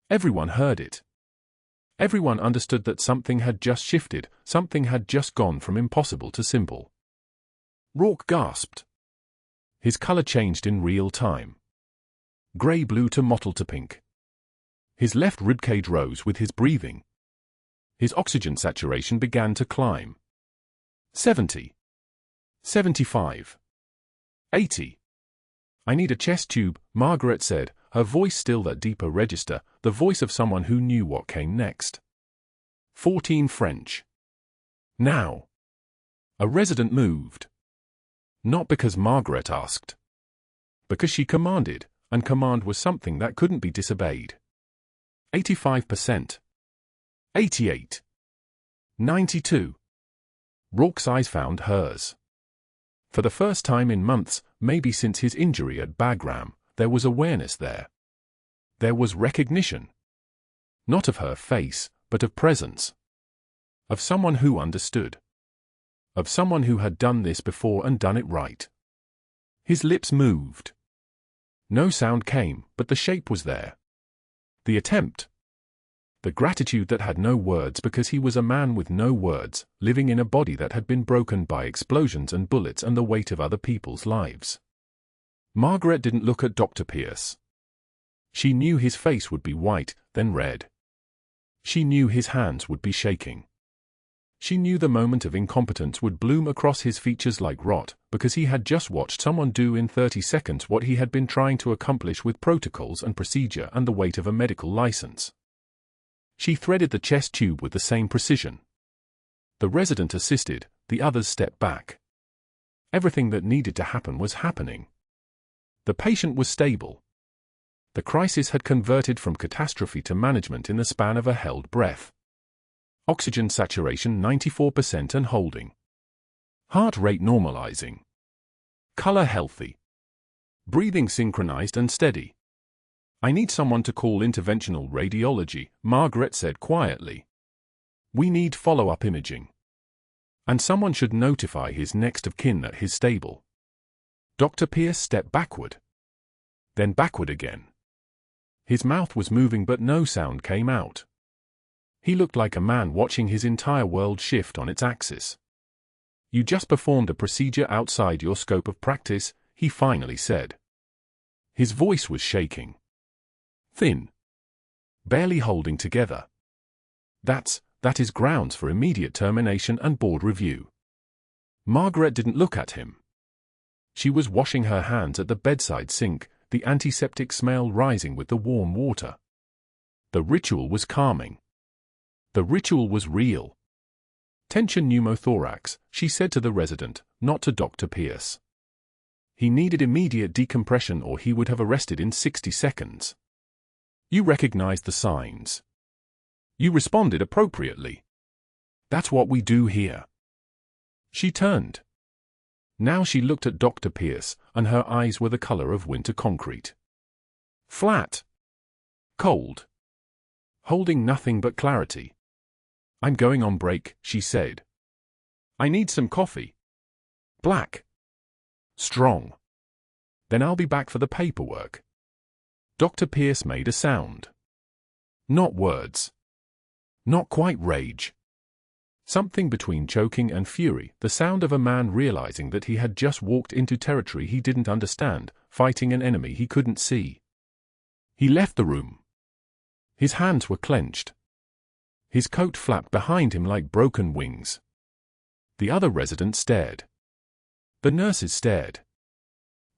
Everyone heard it. Everyone understood that something had just shifted, something had just gone from impossible to simple. Rourke gasped. His color changed in real time. Grey-blue to mottled to pink. His left ribcage rose with his breathing. His oxygen saturation began to climb. 70. 75. 80. I need a chest tube, Margaret said, her voice still that deeper register, the voice of someone who knew what came next. 14 French. Now. A resident moved. Not because Margaret asked. Because she commanded, and command was something that couldn't be disobeyed. 85%. 88. 92. Rourke's eyes found hers. For the first time in months, maybe since his injury at Bagram, there was awareness there. There was recognition. Not of her face, but of presence. Of someone who understood. Of someone who had done this before and done it right. His lips moved. No sound came, but the shape was there. The attempt. The gratitude that had no words because he was a man with no words, living in a body that had been broken by explosions and bullets and the weight of other people's lives. Margaret didn't look at Dr. Pierce. She knew his face would be white, then red. She knew his hands would be shaking. She knew the moment of incompetence would bloom across his features like rot, because he had just watched someone do in 30 seconds what he had been trying to accomplish with protocols and procedure and the weight of a medical license. She threaded the chest tube with the same precision. The resident assisted, the others stepped back. Everything that needed to happen was happening. The patient was stable. The crisis had converted from catastrophe to management in the span of a held breath. Oxygen saturation 94% and holding. Heart rate normalizing. Color healthy. Breathing synchronized and steady. I need someone to call interventional radiology, Margaret said quietly. We need follow-up imaging. And someone should notify his next of kin at his stable. Dr. Pierce stepped backward. Then backward again. His mouth was moving but no sound came out. He looked like a man watching his entire world shift on its axis. You just performed a procedure outside your scope of practice, he finally said. His voice was shaking. Thin. Barely holding together. That is grounds for immediate termination and board review. Margaret didn't look at him. She was washing her hands at the bedside sink, the antiseptic smell rising with the warm water. The ritual was calming. The ritual was real. Tension pneumothorax, she said to the resident, not to Dr. Pierce. He needed immediate decompression or he would have arrested in 60 seconds. You recognized the signs. You responded appropriately. That's what we do here. She turned. Now she looked at Dr. Pierce, and her eyes were the color of winter concrete. Flat. Cold. Holding nothing but clarity. I'm going on break, she said. I need some coffee. Black. Strong. Then I'll be back for the paperwork. Dr. Pierce made a sound. Not words. Not quite rage. Something between choking and fury, the sound of a man realizing that he had just walked into territory he didn't understand, fighting an enemy he couldn't see. He left the room. His hands were clenched. His coat flapped behind him like broken wings. The other residents stared. The nurses stared.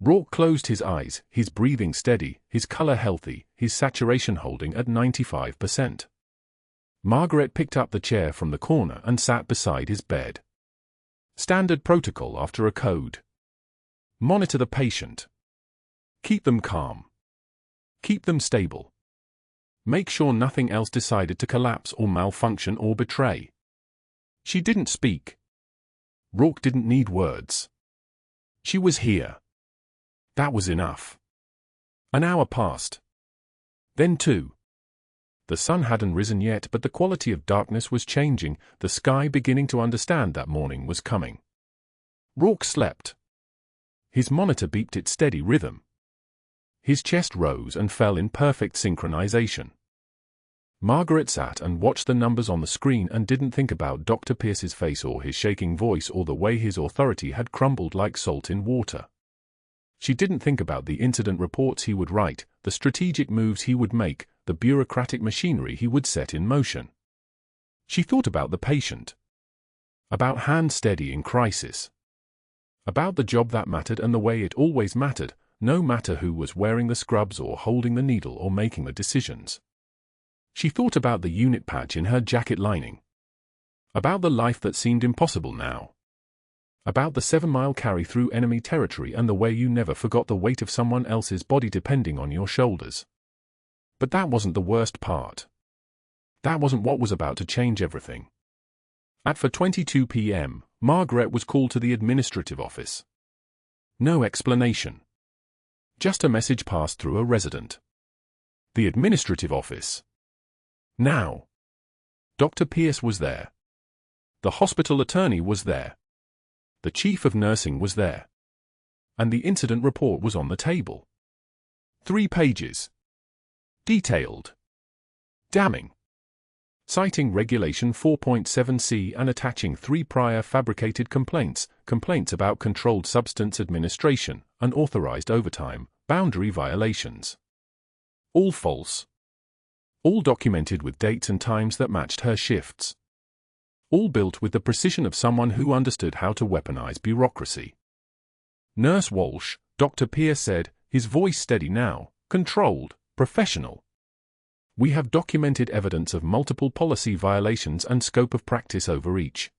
Rourke closed his eyes, his breathing steady, his color healthy, his saturation holding at 95%. Margaret picked up the chair from the corner and sat beside his bed. Standard protocol after a code. Monitor the patient. Keep them calm. Keep them stable. Make sure nothing else decided to collapse or malfunction or betray. She didn't speak. Rourke didn't need words. She was here. That was enough. An hour passed. Then 2. The sun hadn't risen yet, but the quality of darkness was changing, the sky beginning to understand that morning was coming. Rourke slept. His monitor beeped its steady rhythm. His chest rose and fell in perfect synchronization. Margaret sat and watched the numbers on the screen and didn't think about Dr. Pierce's face or his shaking voice or the way his authority had crumbled like salt in water. She didn't think about the incident reports he would write, the strategic moves he would make, the bureaucratic machinery he would set in motion. She thought about the patient. About hand steady in crisis. About the job that mattered and the way it always mattered, no matter who was wearing the scrubs or holding the needle or making the decisions. She thought about the unit patch in her jacket lining. About the life that seemed impossible now. About the 7-mile carry through enemy territory and the way you never forgot the weight of someone else's body depending on your shoulders. But that wasn't the worst part. That wasn't what was about to change everything. At 4:22 p.m., Margaret was called to the administrative office. No explanation. Just a message passed through a resident. The administrative office. Now. Dr. Pierce was there. The hospital attorney was there. The chief of nursing was there. And the incident report was on the table. 3 pages. Detailed. Damning. Citing Regulation 4.7c and attaching 3 prior fabricated complaints about controlled substance administration, unauthorized overtime, boundary violations. All false. All documented with dates and times that matched her shifts. All built with the precision of someone who understood how to weaponize bureaucracy. Nurse Walsh, Dr. Pierce said, his voice steady now, controlled, professional. We have documented evidence of multiple policy violations and scope of practice over each.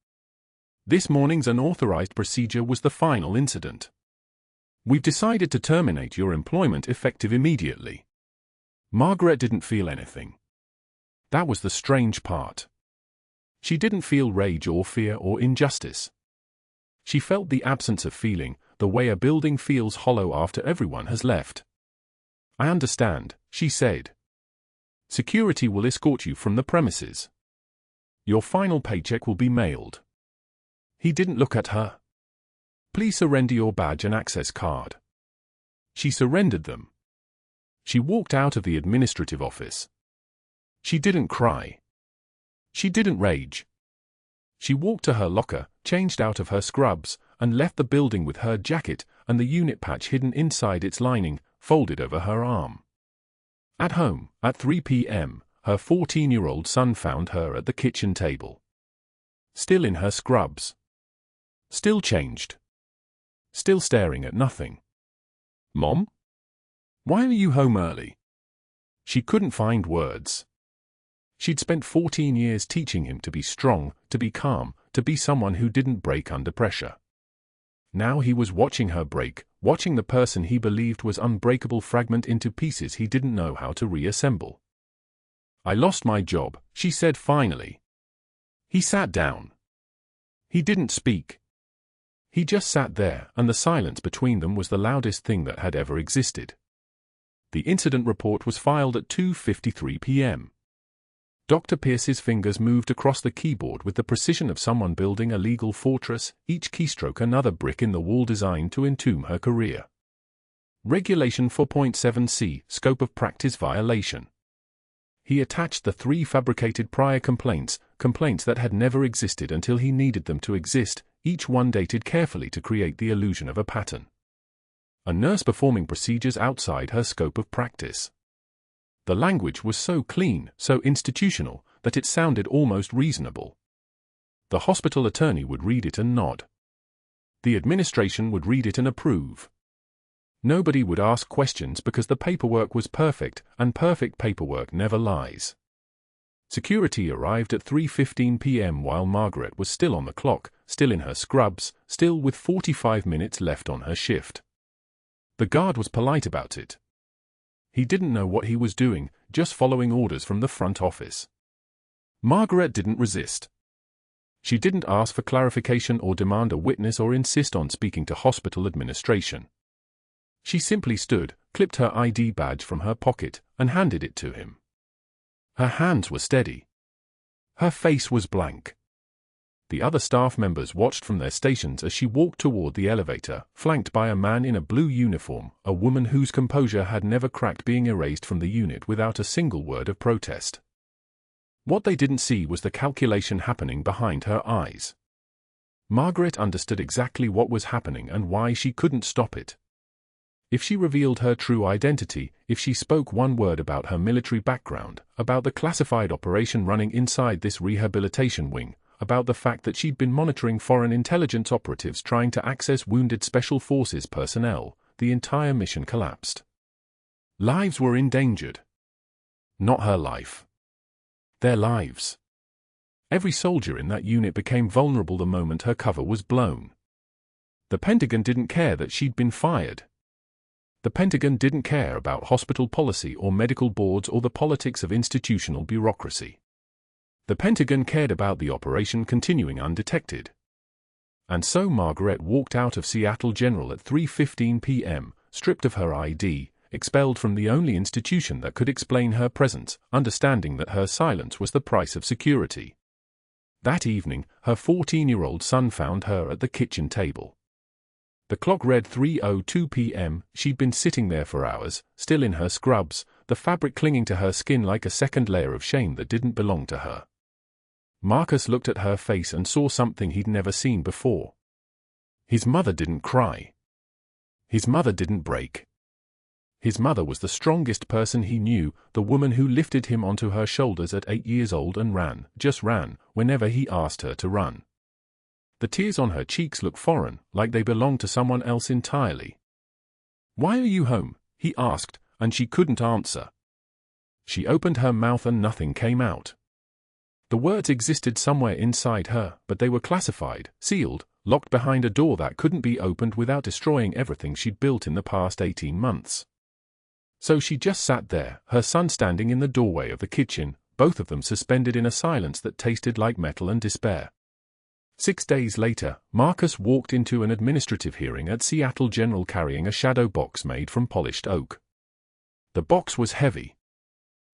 This morning's unauthorized procedure was the final incident. We've decided to terminate your employment effective immediately. Margaret didn't feel anything. That was the strange part. She didn't feel rage or fear or injustice. She felt the absence of feeling, the way a building feels hollow after everyone has left. I understand, she said. Security will escort you from the premises. Your final paycheck will be mailed. He didn't look at her. Please surrender your badge and access card. She surrendered them. She walked out of the administrative office. She didn't cry. She didn't rage. She walked to her locker, changed out of her scrubs, and left the building with her jacket and the unit patch hidden inside its lining, folded over her arm. At home, at 3 p.m., her 14-year-old son found her at the kitchen table. Still in her scrubs. Still changed. Still staring at nothing. Mom? Why are you home early? She couldn't find words. She'd spent 14 years teaching him to be strong, to be calm, to be someone who didn't break under pressure. Now he was watching her break, watching the person he believed was unbreakable fragment into pieces he didn't know how to reassemble. I lost my job, she said finally. He sat down. He didn't speak. He just sat there, and the silence between them was the loudest thing that had ever existed. The incident report was filed at 2:53 p.m. Dr. Pierce's fingers moved across the keyboard with the precision of someone building a legal fortress, each keystroke another brick in the wall designed to entomb her career. Regulation 4.7c, scope of practice violation. He attached the 3 fabricated prior complaints that had never existed until he needed them to exist, each one dated carefully to create the illusion of a pattern. A nurse performing procedures outside her scope of practice. The language was so clean, so institutional, that it sounded almost reasonable. The hospital attorney would read it and nod. The administration would read it and approve. Nobody would ask questions because the paperwork was perfect, and perfect paperwork never lies. Security arrived at 3:15 p.m. while Margaret was still on the clock, still in her scrubs, still with 45 minutes left on her shift. The guard was polite about it. He didn't know what he was doing, just following orders from the front office. Margaret didn't resist. She didn't ask for clarification or demand a witness or insist on speaking to hospital administration. She simply stood, clipped her ID badge from her pocket, and handed it to him. Her hands were steady. Her face was blank. The other staff members watched from their stations as she walked toward the elevator, flanked by a man in a blue uniform, a woman whose composure had never cracked being erased from the unit without a single word of protest. What they didn't see was the calculation happening behind her eyes. Margaret understood exactly what was happening and why she couldn't stop it. If she revealed her true identity, if she spoke one word about her military background, about the classified operation running inside this rehabilitation wing, about the fact that she'd been monitoring foreign intelligence operatives trying to access wounded Special Forces personnel, the entire mission collapsed. Lives were endangered. Not her life. Their lives. Every soldier in that unit became vulnerable the moment her cover was blown. The Pentagon didn't care that she'd been fired. The Pentagon didn't care about hospital policy or medical boards or the politics of institutional bureaucracy. The Pentagon cared about the operation continuing undetected. And so Margaret walked out of Seattle General at 3:15 p.m., stripped of her ID, expelled from the only institution that could explain her presence, understanding that her silence was the price of security. That evening, her 14-year-old son found her at the kitchen table. The clock read 3:02 p.m., she'd been sitting there for hours, still in her scrubs, the fabric clinging to her skin like a second layer of shame that didn't belong to her. Marcus looked at her face and saw something he'd never seen before. His mother didn't cry. His mother didn't break. His mother was the strongest person he knew, the woman who lifted him onto her shoulders at 8 years old and ran, just ran, whenever he asked her to run. The tears on her cheeks looked foreign, like they belonged to someone else entirely. "Why are you home?" he asked, and she couldn't answer. She opened her mouth and nothing came out. The words existed somewhere inside her, but they were classified, sealed, locked behind a door that couldn't be opened without destroying everything she'd built in the past 18 months. So she just sat there, her son standing in the doorway of the kitchen, both of them suspended in a silence that tasted like metal and despair. 6 days later, Marcus walked into an administrative hearing at Seattle General carrying a shadow box made from polished oak. The box was heavy.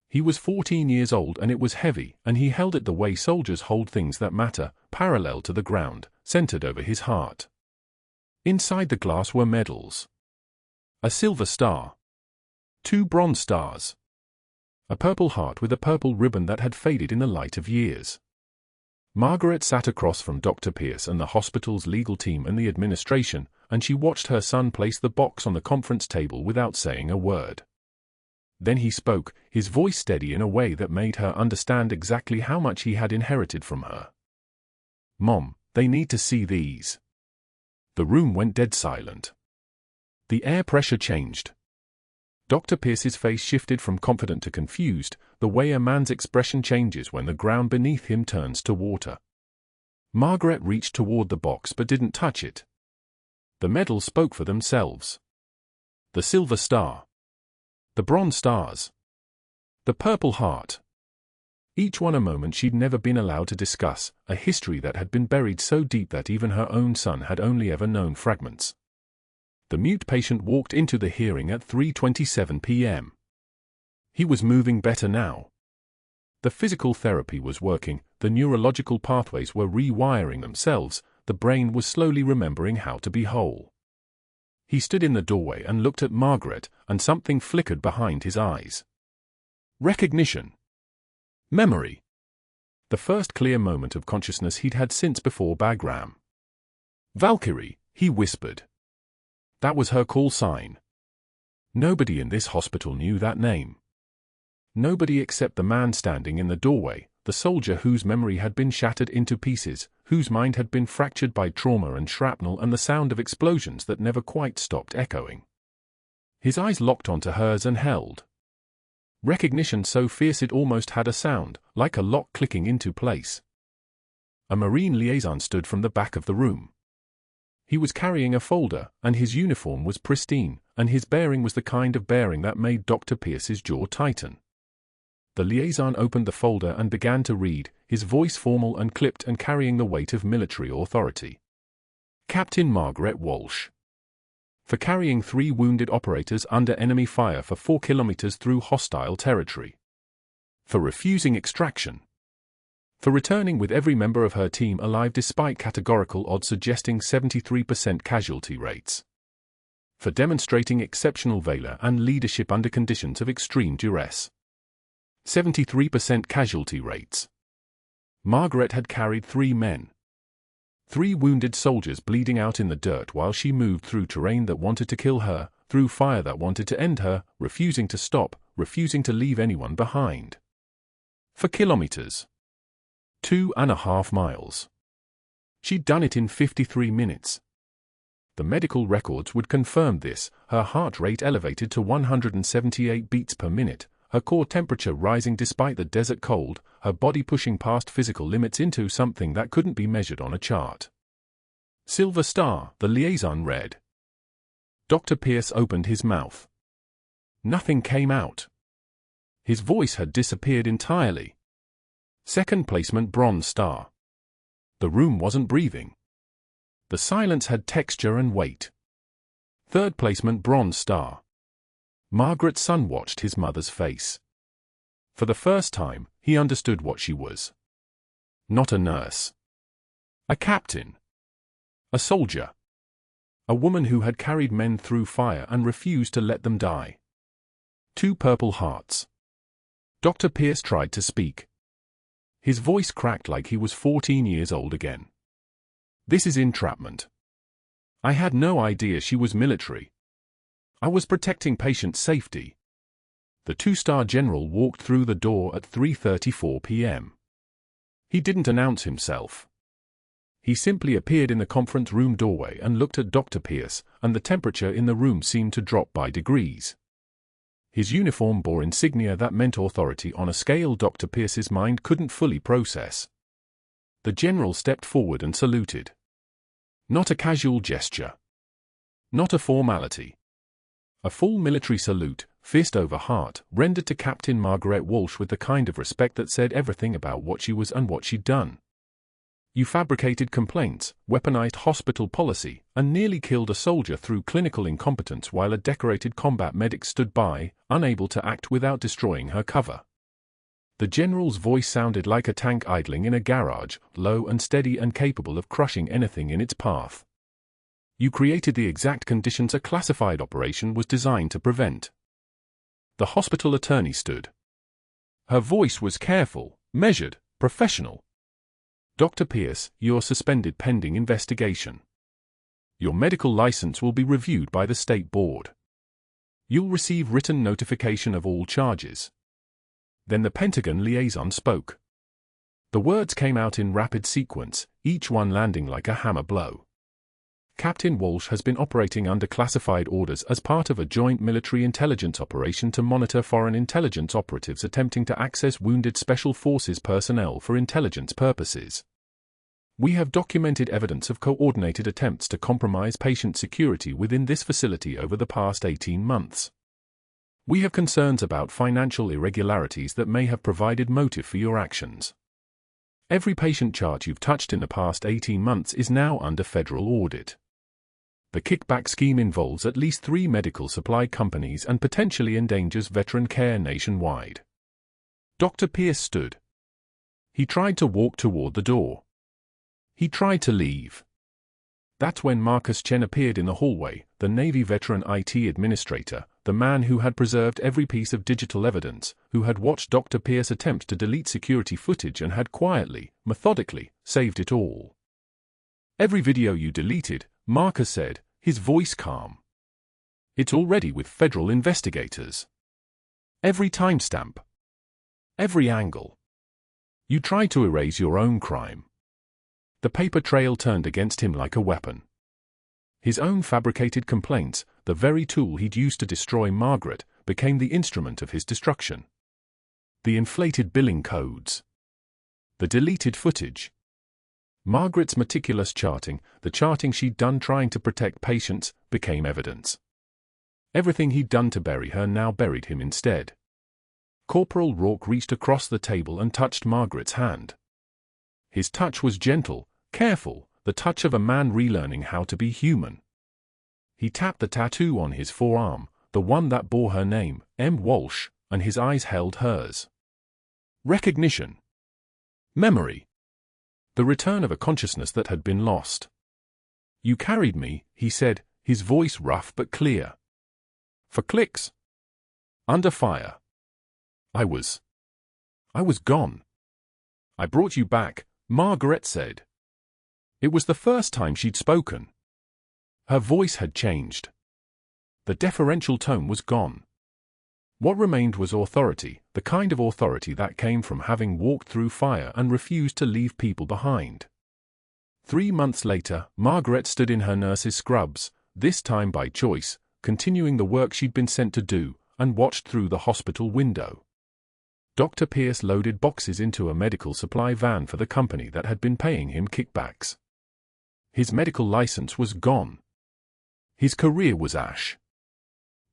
He was 14 years old and it was heavy, and he held it the way soldiers hold things that matter, parallel to the ground, centered over his heart. Inside the glass were medals. A silver star. 2 bronze stars. A purple heart with a purple ribbon that had faded in the light of years. Margaret sat across from Dr. Pierce and the hospital's legal team and the administration, and she watched her son place the box on the conference table without saying a word. Then he spoke, his voice steady in a way that made her understand exactly how much he had inherited from her. "Mom, they need to see these." The room went dead silent. The air pressure changed. Dr. Pierce's face shifted from confident to confused, the way a man's expression changes when the ground beneath him turns to water. Margaret reached toward the box but didn't touch it. The medals spoke for themselves. The silver star. The bronze stars. The purple heart. Each one a moment she'd never been allowed to discuss, a history that had been buried so deep that even her own son had only ever known fragments. The mute patient walked into the hearing at 3:27 p.m. He was moving better now. The physical therapy was working, the neurological pathways were rewiring themselves, the brain was slowly remembering how to be whole. He stood in the doorway and looked at Margaret, and something flickered behind his eyes. Recognition. Memory. The first clear moment of consciousness he'd had since before Bagram. "Valkyrie," he whispered. That was her call sign. Nobody in this hospital knew that name. Nobody except the man standing in the doorway, the soldier whose memory had been shattered into pieces, whose mind had been fractured by trauma and shrapnel and the sound of explosions that never quite stopped echoing. His eyes locked onto hers and held. Recognition so fierce it almost had a sound, like a lock clicking into place. A Marine liaison stood from the back of the room. He was carrying a folder, and his uniform was pristine, and his bearing was the kind of bearing that made Dr. Pierce's jaw tighten. The liaison opened the folder and began to read, his voice formal and clipped and carrying the weight of military authority. Captain Margaret Walsh. For carrying 3 wounded operators under enemy fire for 4 kilometers through hostile territory. For refusing extraction. For returning with every member of her team alive despite categorical odds suggesting 73% casualty rates. For demonstrating exceptional valor and leadership under conditions of extreme duress. 73% casualty rates. Margaret had carried 3 men. 3 wounded soldiers bleeding out in the dirt while she moved through terrain that wanted to kill her, through fire that wanted to end her, refusing to stop, refusing to leave anyone behind. For kilometers. 2.5 miles. She'd done it in 53 minutes. The medical records would confirm this, her heart rate elevated to 178 beats per minute, her core temperature rising despite the desert cold, her body pushing past physical limits into something that couldn't be measured on a chart. Silver star, the liaison read. Dr. Pierce opened his mouth. Nothing came out. His voice had disappeared entirely. Second placement, bronze star. The room wasn't breathing. The silence had texture and weight. Third placement, bronze star. Margaret's son watched his mother's face. For the first time, he understood what she was. Not a nurse. A captain. A soldier. A woman who had carried men through fire and refused to let them die. 2 purple hearts. Dr. Pierce tried to speak. His voice cracked like he was 14 years old again. This is entrapment. I had no idea she was military. I was protecting patient safety. The 2-star general walked through the door at 3:34 p.m. He didn't announce himself. He simply appeared in the conference room doorway and looked at Dr. Pierce, and the temperature in the room seemed to drop by degrees. His uniform bore insignia that meant authority on a scale Dr. Pierce's mind couldn't fully process. The general stepped forward and saluted. Not a casual gesture. Not a formality. A full military salute, fist over heart, rendered to Captain Margaret Walsh with the kind of respect that said everything about what she was and what she'd done. You fabricated complaints, weaponized hospital policy, and nearly killed a soldier through clinical incompetence while a decorated combat medic stood by, unable to act without destroying her cover. The general's voice sounded like a tank idling in a garage, low and steady and capable of crushing anything in its path. You created the exact conditions a classified operation was designed to prevent. The hospital attorney stood. Her voice was careful, measured, professional. Dr. Pierce, you're suspended pending investigation. Your medical license will be reviewed by the state board. You'll receive written notification of all charges. Then the Pentagon liaison spoke. The words came out in rapid sequence, each one landing like a hammer blow. Captain Walsh has been operating under classified orders as part of a joint military intelligence operation to monitor foreign intelligence operatives attempting to access wounded Special Forces personnel for intelligence purposes. We have documented evidence of coordinated attempts to compromise patient security within this facility over the past 18 months. We have concerns about financial irregularities that may have provided motive for your actions. Every patient chart you've touched in the past 18 months is now under federal audit. The kickback scheme involves at least 3 medical supply companies and potentially endangers veteran care nationwide. Dr. Pierce stood. He tried to walk toward the door. He tried to leave. That's when Marcus Chen appeared in the hallway, the Navy veteran IT administrator, the man who had preserved every piece of digital evidence, who had watched Dr. Pierce attempt to delete security footage and had quietly, methodically, saved it all. Every video you deleted, Marcus said, his voice calm. It's already with federal investigators. Every timestamp. Every angle. You tried to erase your own crime. The paper trail turned against him like a weapon. His own fabricated complaints, the very tool he'd used to destroy Margaret, became the instrument of his destruction. The inflated billing codes. The deleted footage. Margaret's meticulous charting, the charting she'd done trying to protect patients, became evidence. Everything he'd done to bury her now buried him instead. Corporal Rourke reached across the table and touched Margaret's hand. His touch was gentle, careful, the touch of a man relearning how to be human. He tapped the tattoo on his forearm, the one that bore her name, M. Walsh, and his eyes held hers. Recognition. Memory. The return of a consciousness that had been lost. You carried me, he said, his voice rough but clear. For clicks. Under fire. I was gone. I brought you back, Margaret said. It was the first time she'd spoken. Her voice had changed. The deferential tone was gone. What remained was authority, the kind of authority that came from having walked through fire and refused to leave people behind. 3 months later, Margaret stood in her nurse's scrubs, this time by choice, continuing the work she'd been sent to do, and watched through the hospital window. Dr. Pierce loaded boxes into a medical supply van for the company that had been paying him kickbacks. His medical license was gone. His career was ash.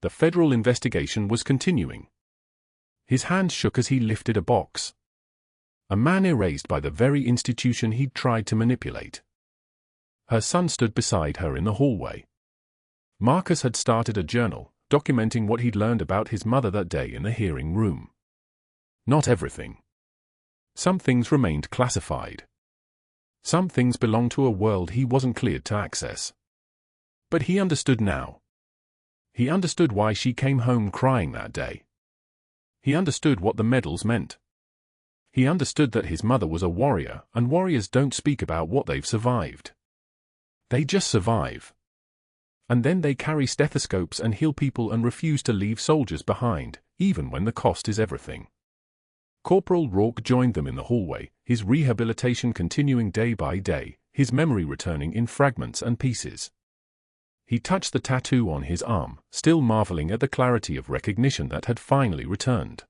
The federal investigation was continuing. His hands shook as he lifted a box. A man erased by the very institution he'd tried to manipulate. Her son stood beside her in the hallway. Marcus had started a journal, documenting what he'd learned about his mother that day in the hearing room. Not everything. Some things remained classified. Some things belonged to a world he wasn't cleared to access. But he understood now. He understood why she came home crying that day. He understood what the medals meant. He understood that his mother was a warrior, and warriors don't speak about what they've survived. They just survive. And then they carry stethoscopes and heal people and refuse to leave soldiers behind, even when the cost is everything. Corporal Rourke joined them in the hallway, his rehabilitation continuing day by day, his memory returning in fragments and pieces. He touched the tattoo on his arm, still marveling at the clarity of recognition that had finally returned.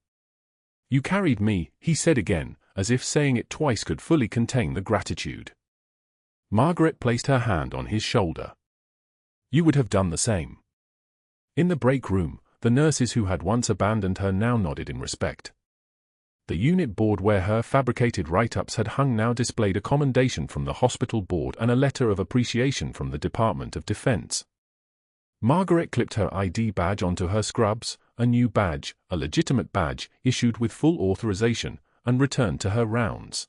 "You carried me," he said again, as if saying it twice could fully contain the gratitude. Margaret placed her hand on his shoulder. "You would have done the same." In the break room, the nurses who had once abandoned her now nodded in respect. The unit board where her fabricated write-ups had hung now displayed a commendation from the hospital board and a letter of appreciation from the Department of Defense. Margaret clipped her ID badge onto her scrubs, a new badge, a legitimate badge, issued with full authorization, and returned to her rounds.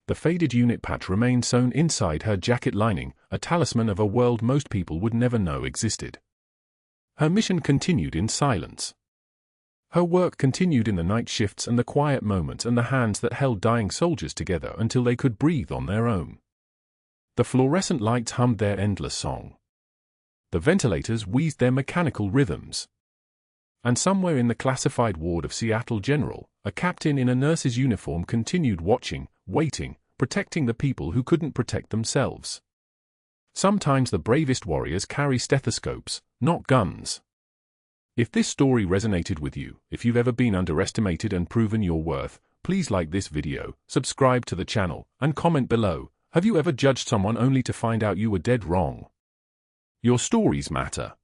The faded unit patch remained sewn inside her jacket lining, a talisman of a world most people would never know existed. Her mission continued in silence. Her work continued in the night shifts and the quiet moments and the hands that held dying soldiers together until they could breathe on their own. The fluorescent lights hummed their endless song. The ventilators wheezed their mechanical rhythms. And somewhere in the classified ward of Seattle General, a captain in a nurse's uniform continued watching, waiting, protecting the people who couldn't protect themselves. Sometimes the bravest warriors carry stethoscopes, not guns. If this story resonated with you, if you've ever been underestimated and proven your worth, please like this video, subscribe to the channel, and comment below. Have you ever judged someone only to find out you were dead wrong? Your stories matter.